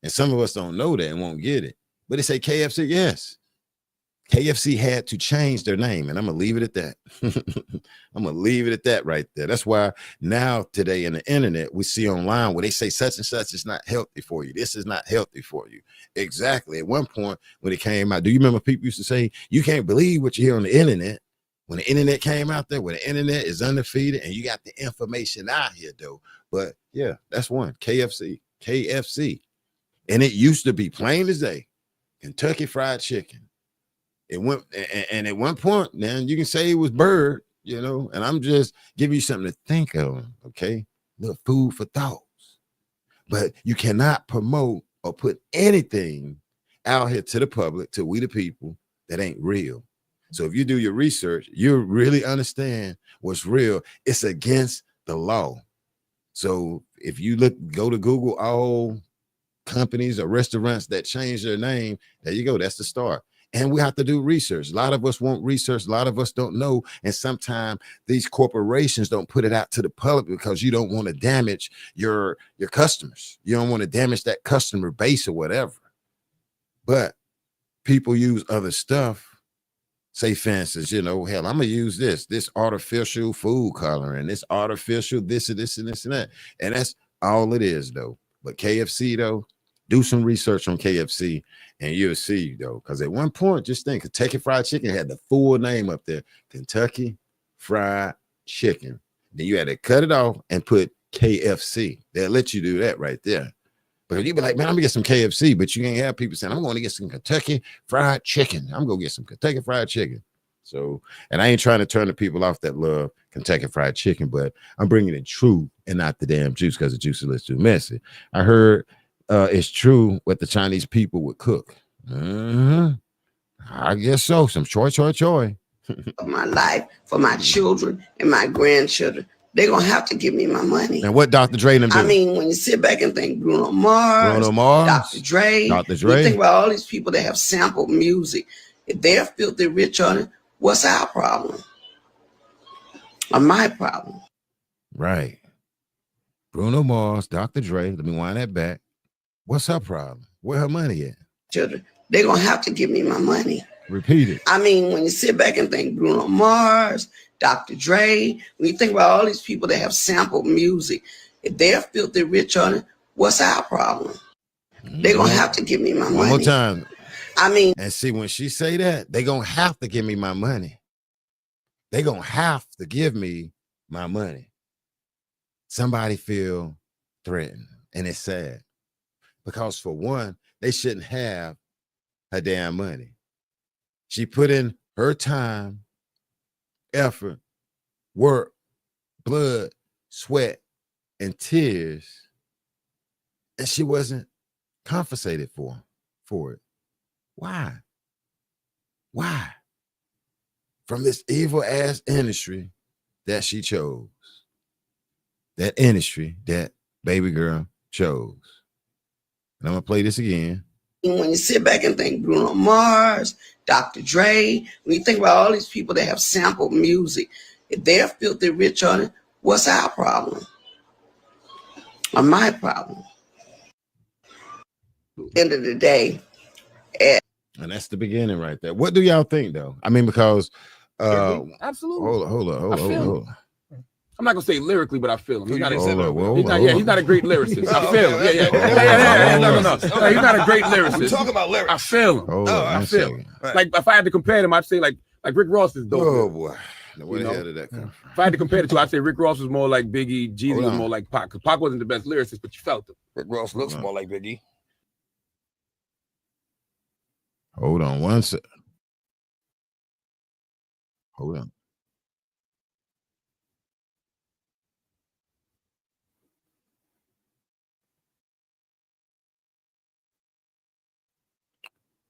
And some of us don't know that and won't get it. But they say KFC, yes. KFC had to change their name, and I'm gonna leave it at that. I'm gonna leave it at that right there. That's why now today in the internet we see online where they say such and such is not healthy for you. This is not healthy for you. Exactly. At one point when it came out, do you remember people used to say you can't believe what you hear on the internet? When the internet came out there, where the internet is undefeated, and you got the information out here though. But yeah, that's one. KFC, and it used to be plain as day, Kentucky Fried Chicken. It went, and at one point, now you can say it was bird, you know, and I'm just giving you something to think of, okay? Little food for thoughts. But you cannot promote or put anything out here to the public, to we the people, that ain't real. So if you do your research, you really understand what's real. It's against the law. So if you go to Google all companies or restaurants that change their name, there you go. That's the start. And we have to do research. A lot of us want research. A lot of us don't know. And sometimes these corporations don't put it out to the public because you don't want to damage your customers. You don't want to damage that customer base or whatever. But people use other stuff. Say, for instance, you know, hell, I'm going to use this artificial food coloring, this artificial this and this and this and that. And that's all it is, though. But KFC, though, do some research on KFC and you'll see, though, because at one point, just think, Kentucky Fried Chicken had the full name up there, Kentucky Fried Chicken. Then you had to cut it off and put KFC. They'll let you do that right there. Because you'd be like, man, I'm going to get some KFC, but you can't have people saying, I'm going to get some Kentucky Fried Chicken. I'm going to get some Kentucky Fried Chicken. So, and I ain't trying to turn the people off that love Kentucky Fried Chicken, but I'm bringing in truth and not the damn juice because the juice is a little too messy. I heard it's true what the Chinese people would cook. I guess so. Some choy. Of my life, for my children and my grandchildren. They're going to have to give me my money. And what Dr. Dre and them do? I mean, when you sit back and think Bruno Mars, Dr. Dre, you think about all these people that have sampled music. If they're filthy rich on it, what's our problem? Or my problem? Right. Bruno Mars, Dr. Dre, let me wind that back. What's her problem? Where her money at? Children, they're going to have to give me my money. Repeat it. I mean, when you sit back and think Bruno Mars, Dr. Dre, when you think about all these people that have sampled music, if they're filthy rich on it, what's our problem? They're going to have to give me my money. One more time. I mean. And see, when she say that, they're going to have to give me my money. They're going to have to give me my money. Somebody feel threatened, and it's sad. Because for one, they shouldn't have her damn money. She put in her time, effort, work, blood, sweat, and tears, and she wasn't compensated for it. Why? From this evil ass industry that she chose, that industry that Baby girl chose. And I'm gonna play this again. And when you sit back and think Bruno Mars, Dr. Dre, when you think about all these people that have sampled music, if they're filthy rich on it, what's our problem? Or my problem? End of the day. And that's the beginning right there. What do y'all think though? I mean, because absolutely. Hold on. I'm not gonna say lyrically, but I feel him. He's not, he's not a great lyricist. I feel him. Yeah. No. He's not a great lyricist. We're talking about lyrics. I feel him. I feel him. Like if I had to compare them, I'd say like Rick Ross is dope. Oh boy. Now, where the hell did that come from? If I had to compare the two, I'd say Rick Ross was more like Biggie, Jeezy was more like Pac. Because Pac wasn't the best lyricist, but you felt him. Rick Ross looks more like Biggie. Hold on one sec. Hold on.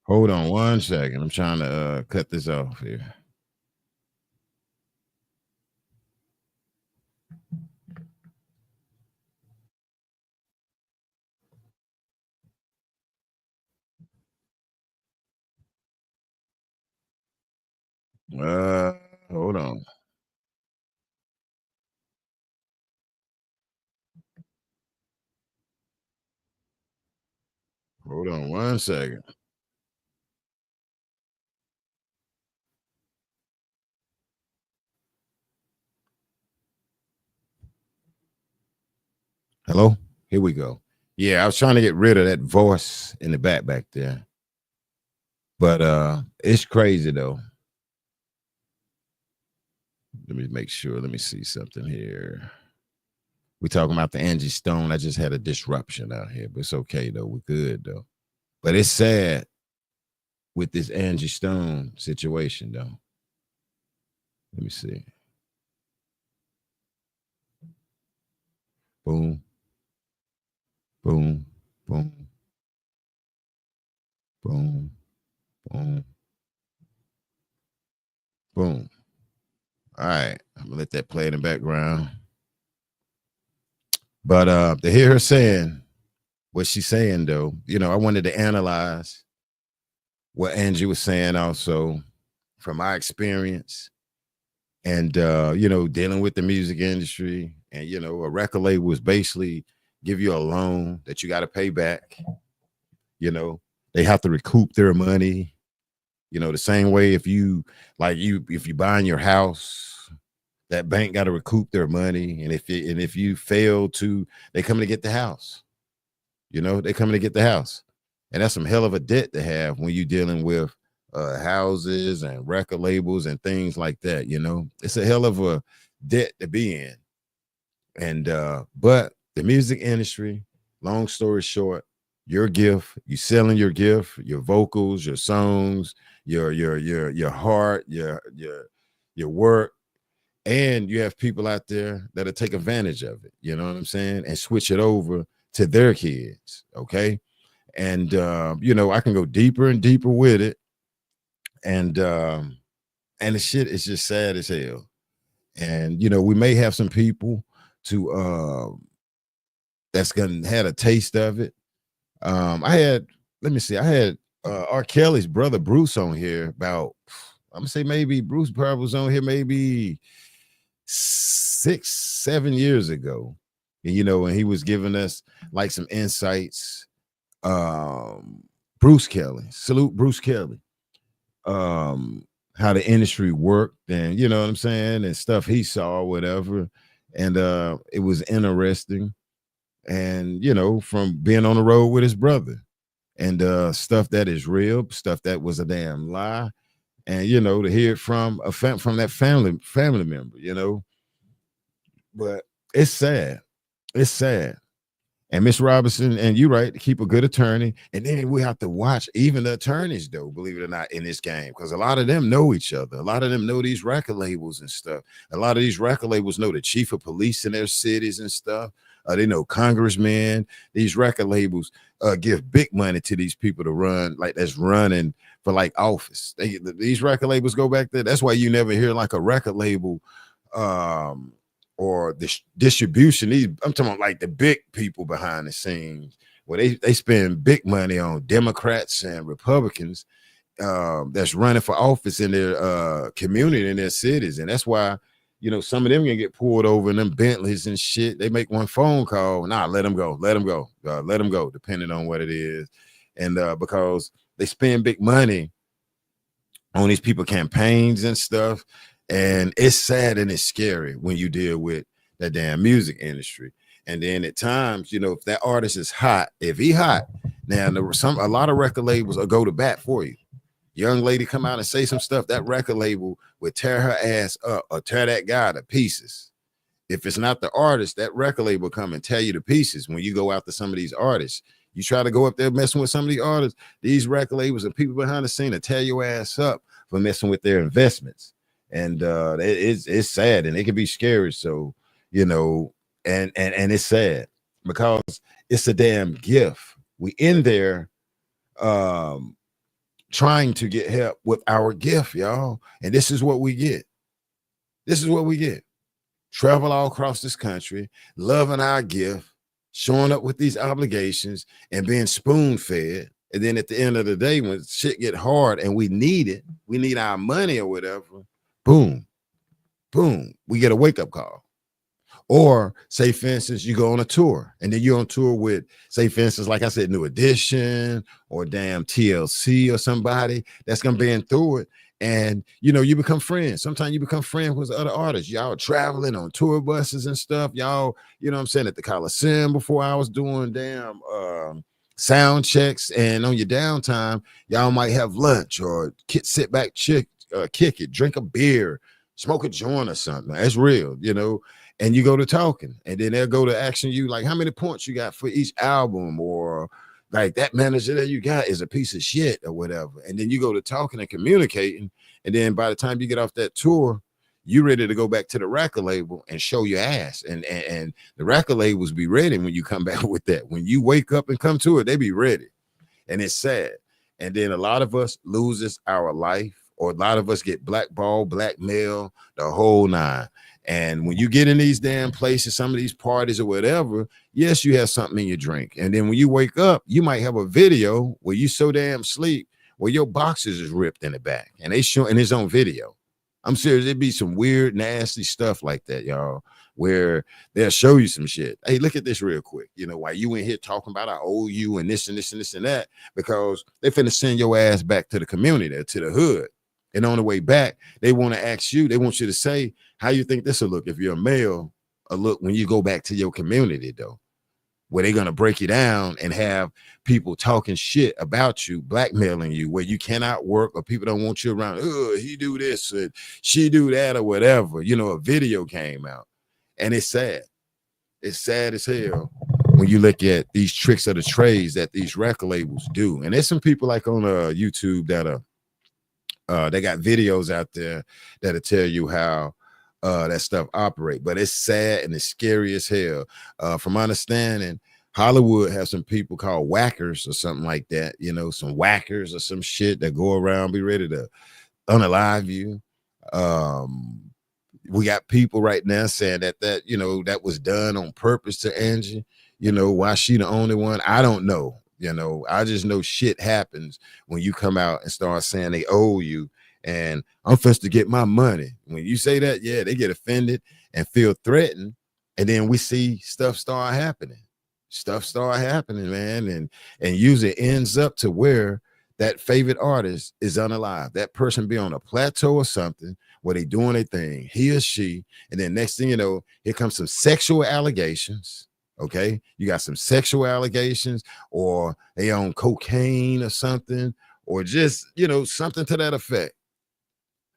Hold on one second. I'm trying to cut this off here. Hold on. Hold on one second. Hello? Here we go. Yeah, I was trying to get rid of that voice in the back there. But it's crazy though. Let me make sure. Let me see something here. We're talking about the Angie Stone. I just had a disruption out here, but it's okay though. We're good though. But it's sad with this Angie Stone situation though. Let me see. Boom. Boom. Boom. Boom. Boom. Boom. All right. I'm gonna let that play in the background. But to hear her saying what she's saying though, you know, I wanted to analyze what Angie was saying also from my experience and you know, dealing with the music industry. And you know, a record label was basically give you a loan that you got to pay back. You know, they have to recoup their money. You know, the same way if you buying your house, that bank got to recoup their money. And if you fail to, they come to get the house. You know, they come to get the house. And that's some hell of a debt to have when you're dealing with houses and record labels and things like that. You know, it's a hell of a debt to be in. And but the music industry, long story short, your gift, you selling your gift, your vocals, your songs, your heart, your work, and you have people out there that'll take advantage of it, you know what I'm saying, and switch it over to their kids. Okay. And you know, I can go deeper and deeper with it. And the shit is just sad as hell. And you know, we may have some people to that's gonna had a taste of it. I had R. Kelly's brother Bruce on here about, I'm gonna say maybe Bruce probably was on here maybe 6-7 years ago. And you know, and he was giving us like some insights. Bruce Kelly, salute Bruce Kelly. How the industry worked, and you know what I'm saying, and stuff he saw, whatever. And it was interesting. And you know, from being on the road with his brother, and stuff that is real, stuff that was a damn lie, and you know, to hear it from from that family member, you know. But it's sad. It's sad. And Miss Robinson, and you're right, keep a good attorney. And then we have to watch even the attorneys, though, believe it or not, in this game, because a lot of them know each other. A lot of them know these record labels and stuff. A lot of these record labels know the chief of police in their cities and stuff. They know congressmen. These record labels give big money to these people to run, like that's running for like office. These record labels go back there. That's why you never hear like a record label or the distribution. I'm talking about like the big people behind the scenes, where they spend big money on Democrats and Republicans that's running for office in their community, in their cities. And that's why, you know, some of them can get pulled over in them Bentleys and shit. They make one phone call, nah, let them go, let them go, depending on what it is. And because they spend big money on these people campaigns and stuff. And it's sad and it's scary when you deal with that damn music industry. And then at times, you know, if that artist is hot, if he hot, now a lot of record labels will go to bat for you. Young lady come out and say some stuff, that record label would tear her ass up or tear that guy to pieces. If it's not the artist, that record label come and tear you to pieces. When you go after some of these artists, you try to go up there messing with some of these artists, these record labels and people behind the scene to tear your ass up for messing with their investments. And it's sad and it can be scary. So, you know, and it's sad because it's a damn gift. We in there trying to get help with our gift, y'all. And this is what we get. This is what we get. Travel all across this country, loving our gift, showing up with these obligations and being spoon-fed. And then at the end of the day, when shit get hard and we need it, we need our money or whatever, boom, boom, we get a wake-up call. Or say, for instance, you go on a tour and then you're on tour with, say, for instance, like I said, New Edition or damn TLC or somebody that's gonna be in through it. And, you know, you become friends. Sometimes you become friends with other artists. Y'all traveling on tour buses and stuff. Y'all, you know what I'm saying, at the Coliseum before I was doing damn sound checks. And on your downtime, y'all might have lunch or sit back, kick it, drink a beer, smoke a joint or something. That's real, you know. And you go to talking, and then they'll go to asking you, like, how many points you got for each album, or like that manager that you got is a piece of shit or whatever. And then you go to talking and communicating, and then by the time you get off that tour, you ready to go back to the record label and show your ass. And the record labels be ready when you come back with that. When you wake up and come to it, they be ready. And it's sad. And then a lot of us loses our life, or a lot of us get blackballed, blackmailed, the whole nine. And when you get in these damn places, some of these parties or whatever, yes, you have something in your drink. And then when you wake up, you might have a video where you so damn sleep where your boxers is ripped in the back and they show in his own video. I'm serious. It'd be some weird, nasty stuff like that, y'all, where they'll show you some shit. Hey, look at this real quick. You know, while you in here talking about I owe you and this and this and this and that, because they finna send your ass back to the community, to the hood. And on the way back, they want to ask you, they want you to say how you think this will look if you're a male, or look when you go back to your community, though, where they're going to break you down and have people talking shit about you, blackmailing you, where you cannot work or people don't want you around. Oh, he do this, or she do that, or whatever. You know, a video came out, and it's sad. It's sad as hell when you look at these tricks of the trades that these record labels do. And there's some people like on YouTube that are, they got videos out there that'll tell you how that stuff operate, but it's sad and it's scary as hell. From my understanding, Hollywood has some people called whackers or something like that, you know, some whackers or some shit that go around, be ready to unalive you. We got people right now saying that, you know, that was done on purpose to Angie. You know, why she the only one? I don't know. You know, I just know shit happens when you come out and start saying they owe you and I'm supposed to get my money. When you say that, yeah, they get offended and feel threatened. And then we see stuff start happening. Stuff start happening, man. And usually ends up to where that favorite artist is unalive. That person be on a plateau or something where they doing their thing, he or she. And then next thing you know, here comes some sexual allegations. Okay, you got some sexual allegations, or they own cocaine or something, or just, you know, something to that effect.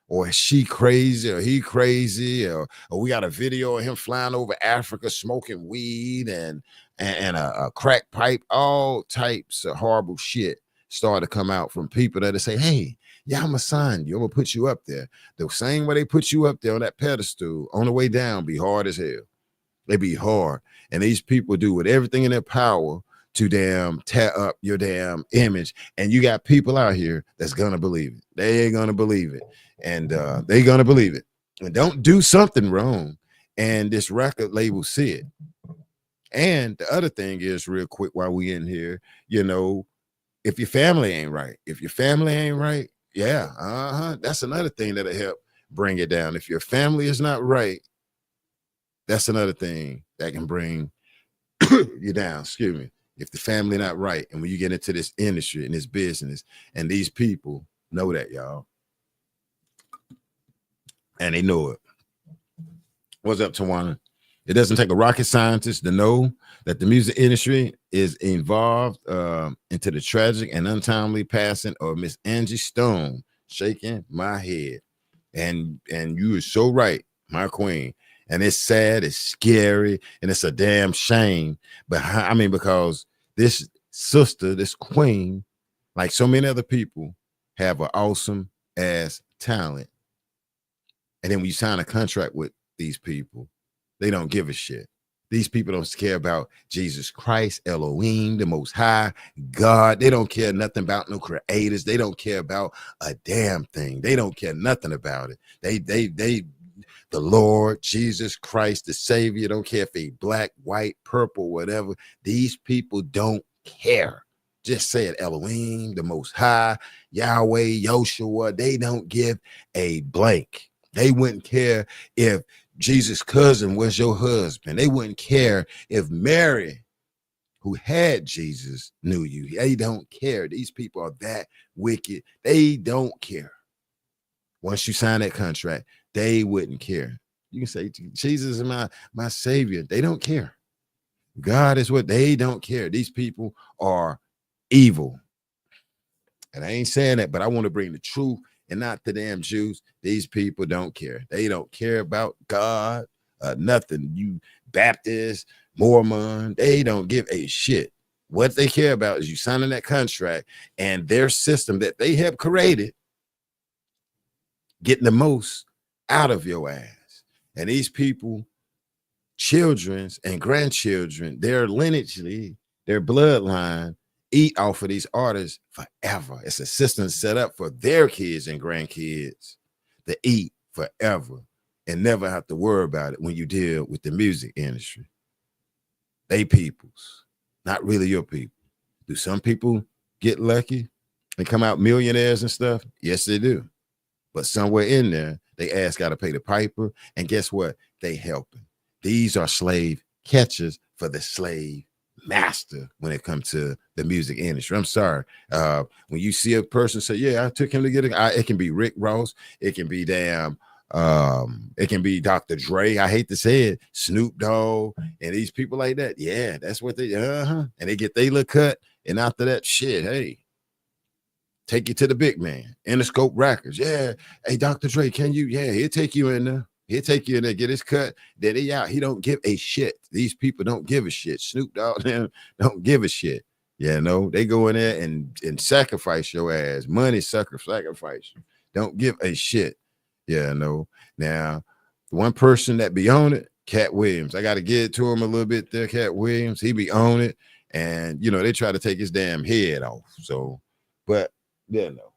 Or she crazy, or he crazy, or we got a video of him flying over Africa smoking weed and a crack pipe. All types of horrible shit start to come out from people that say, hey, yeah, I'm gonna sign you, I'm gonna put you up there. The same way they put you up there on that pedestal, on the way down, be hard as hell. They be hard. And these people do with everything in their power to damn tear up your damn image. And you got people out here that's gonna believe it. They ain't gonna believe it. And they gonna believe it. And don't do something wrong and this record label see it. And the other thing is, real quick, while we in here, you know, if your family ain't right, yeah, that's another thing that'll help bring it down. If your family is not right, that's another thing that can bring you down. Excuse me. If the family not right, and when you get into this industry and this business, and these people know that, y'all, and they know it. What's up, Tawana? It doesn't take a rocket scientist to know that the music industry is involved into the tragic and untimely passing of Miss Angie Stone. Shaking my head, and you are so right, my queen. And it's sad, it's scary, and it's a damn shame. But I mean, because this sister, this queen, like so many other people, have an awesome ass talent. And then when you sign a contract with these people, they don't give a shit. These people don't care about Jesus Christ, Elohim, the Most High, God. They don't care nothing about no creators. They don't care about a damn thing. They don't care nothing about it. The Lord, Jesus Christ, the Savior, don't care if they black, white, purple, whatever. These people don't care. Just say it, Elohim, the Most High, Yahweh, Yoshua. They don't give a blank. They wouldn't care if Jesus' cousin was your husband. They wouldn't care if Mary, who had Jesus, knew you. They don't care. These people are that wicked. They don't care. Once you sign that contract, they wouldn't care. You can say, Jesus is my savior. They don't care. God is what they don't care. These people are evil. And I ain't saying that, but I want to bring the truth and not the damn Jews. These people don't care. They don't care about God, nothing. You Baptist, Mormon, they don't give a shit. What they care about is you signing that contract and their system that they have created, getting the most out of your ass. And these people, children's and grandchildren, their lineage, their bloodline, eat off of these artists forever. It's a system set up for their kids and grandkids to eat forever and never have to worry about it when you deal with the music industry. They peoples, not really your people. Do some people get lucky and come out millionaires and stuff? Yes, they do. But somewhere in there, they ass got to pay the piper. And guess what? They helping. These are slave catchers for the slave master when it comes to the music industry. I'm sorry. When you see a person say, yeah, I took him to get it. It can be Rick Ross. It can be it can be Dr. Dre. I hate to say it, Snoop Dogg, and these people like that. Yeah, that's what they, and they get their little cut. And after that shit, hey, take you to the big man, Interstate Records. Yeah. Hey, Dr. Dre, can you? Yeah, he'll take you in there. He'll take you in there, get his cut. Then he out. He don't give a shit. These people don't give a shit. Snoop Dogg don't give a shit. You know, they go in there and sacrifice your ass. Money sacrifice you. Don't give a shit. Yeah, no. Now, the one person that be on it, Cat Williams. I got to give it to him a little bit there, Cat Williams. He be on it. And, you know, they try to take his damn head off. So, but, yeah, no.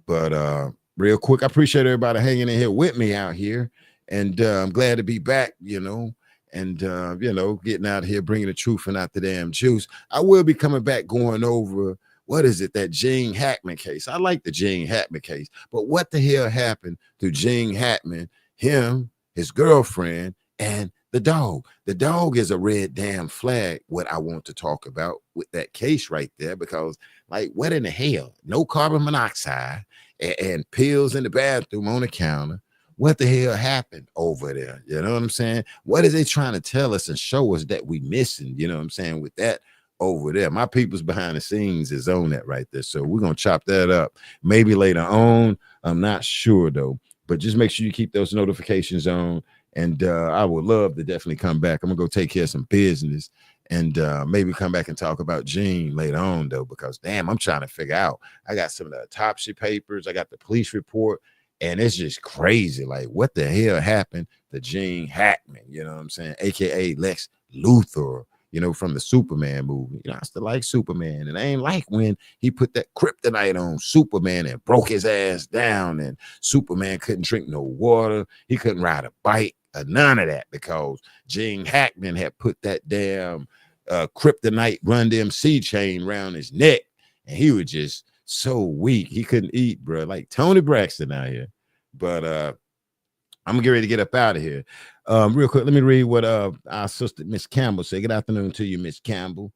But real quick, I appreciate everybody hanging in here with me out here. And I'm glad to be back, you know, and, you know, getting out here, bringing the truth and not the damn juice. I will be coming back going over, what is it, that Gene Hackman case. I like the Gene Hackman case, but what the hell happened to Gene Hackman, him, his girlfriend, and the dog? The dog is a red damn flag, what I want to talk about with that case right there, because, like, what in the hell? No carbon monoxide and pills in the bathroom on the counter. What the hell happened over there? You know what I'm saying? What are they trying to tell us and show us that we missing? You know what I'm saying? With that over there, my people's behind the scenes is on that right there. So we're going to chop that up maybe later on. I'm not sure though, but just make sure you keep those notifications on. And I would love to definitely come back. I'm going to go take care of some business and maybe come back and talk about Gene later on though, because damn, I'm trying to figure out. I got some of the autopsy papers. I got the police report. And it's just crazy. Like, what the hell happened to Gene Hackman? You know what I'm saying? AKA Lex Luthor, you know, from the Superman movie. You know, I still like Superman. And I ain't like when he put that kryptonite on Superman and broke his ass down. And Superman couldn't drink no water. He couldn't ride a bike. none of that, because Gene Hackman had put that damn kryptonite Run DMC chain around his neck, and he was just so weak he couldn't eat, bro, like Tony Braxton out here. But I'm gonna get ready to get up out of here. Real quick, let me read what our sister Miss Campbell said. Good afternoon to you, Miss Campbell.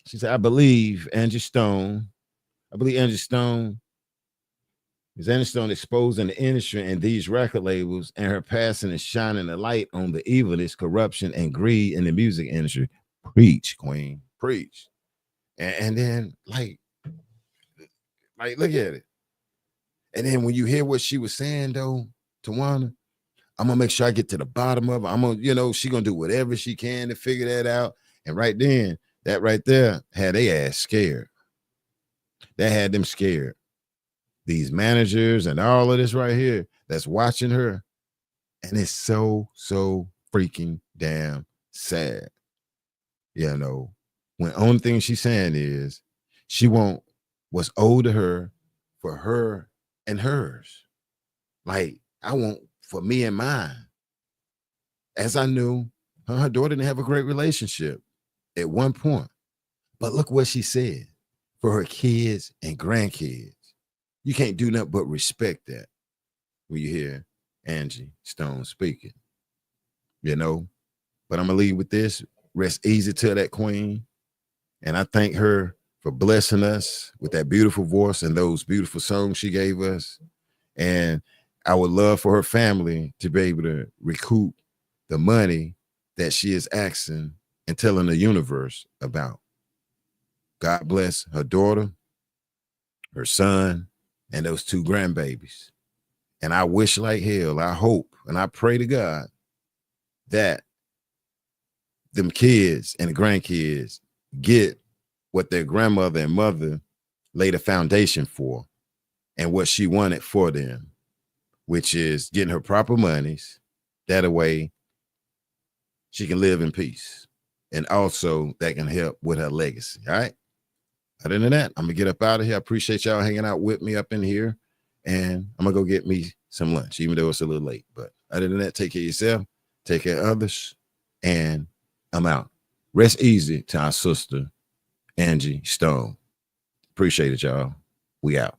She said, I believe Angie Stone exposing the industry and these record labels, and her passing is shining a light on the evilness, corruption, and greed in the music industry. Preach, Queen, preach. And then like look at it. And then when you hear what she was saying though, Tawana, I'm gonna make sure I get to the bottom of it. I'm gonna, she gonna do whatever she can to figure that out. And right then, that right there had their ass scared. That had them scared. These managers and all of this right here that's watching her. And it's so freaking damn sad. When only thing she's saying is she want what's owed to her for her and hers. Like, I want for me and mine. As I knew, her daughter didn't have a great relationship at one point. But look what she said. For her kids and grandkids. You can't do nothing but respect that when you hear Angie Stone speaking. But I'm going to leave with this. Rest easy to that queen. And I thank her for blessing us with that beautiful voice and those beautiful songs she gave us. And I would love for her family to be able to recoup the money that she is asking and telling the universe about. God bless her daughter, her son, and those 2 grandbabies. And I wish like hell, I hope, and I pray to God that them kids and the grandkids get what their grandmother and mother laid a foundation for and what she wanted for them, which is getting her proper monies. That way she can live in peace. And also that can help with her legacy. All right. Other than that, I'm going to get up out of here. I appreciate y'all hanging out with me up in here. And I'm going to go get me some lunch, even though it's a little late. But other than that, take care of yourself, take care of others, and I'm out. Rest easy to our sister, Angie Stone. Appreciate it, y'all. We out.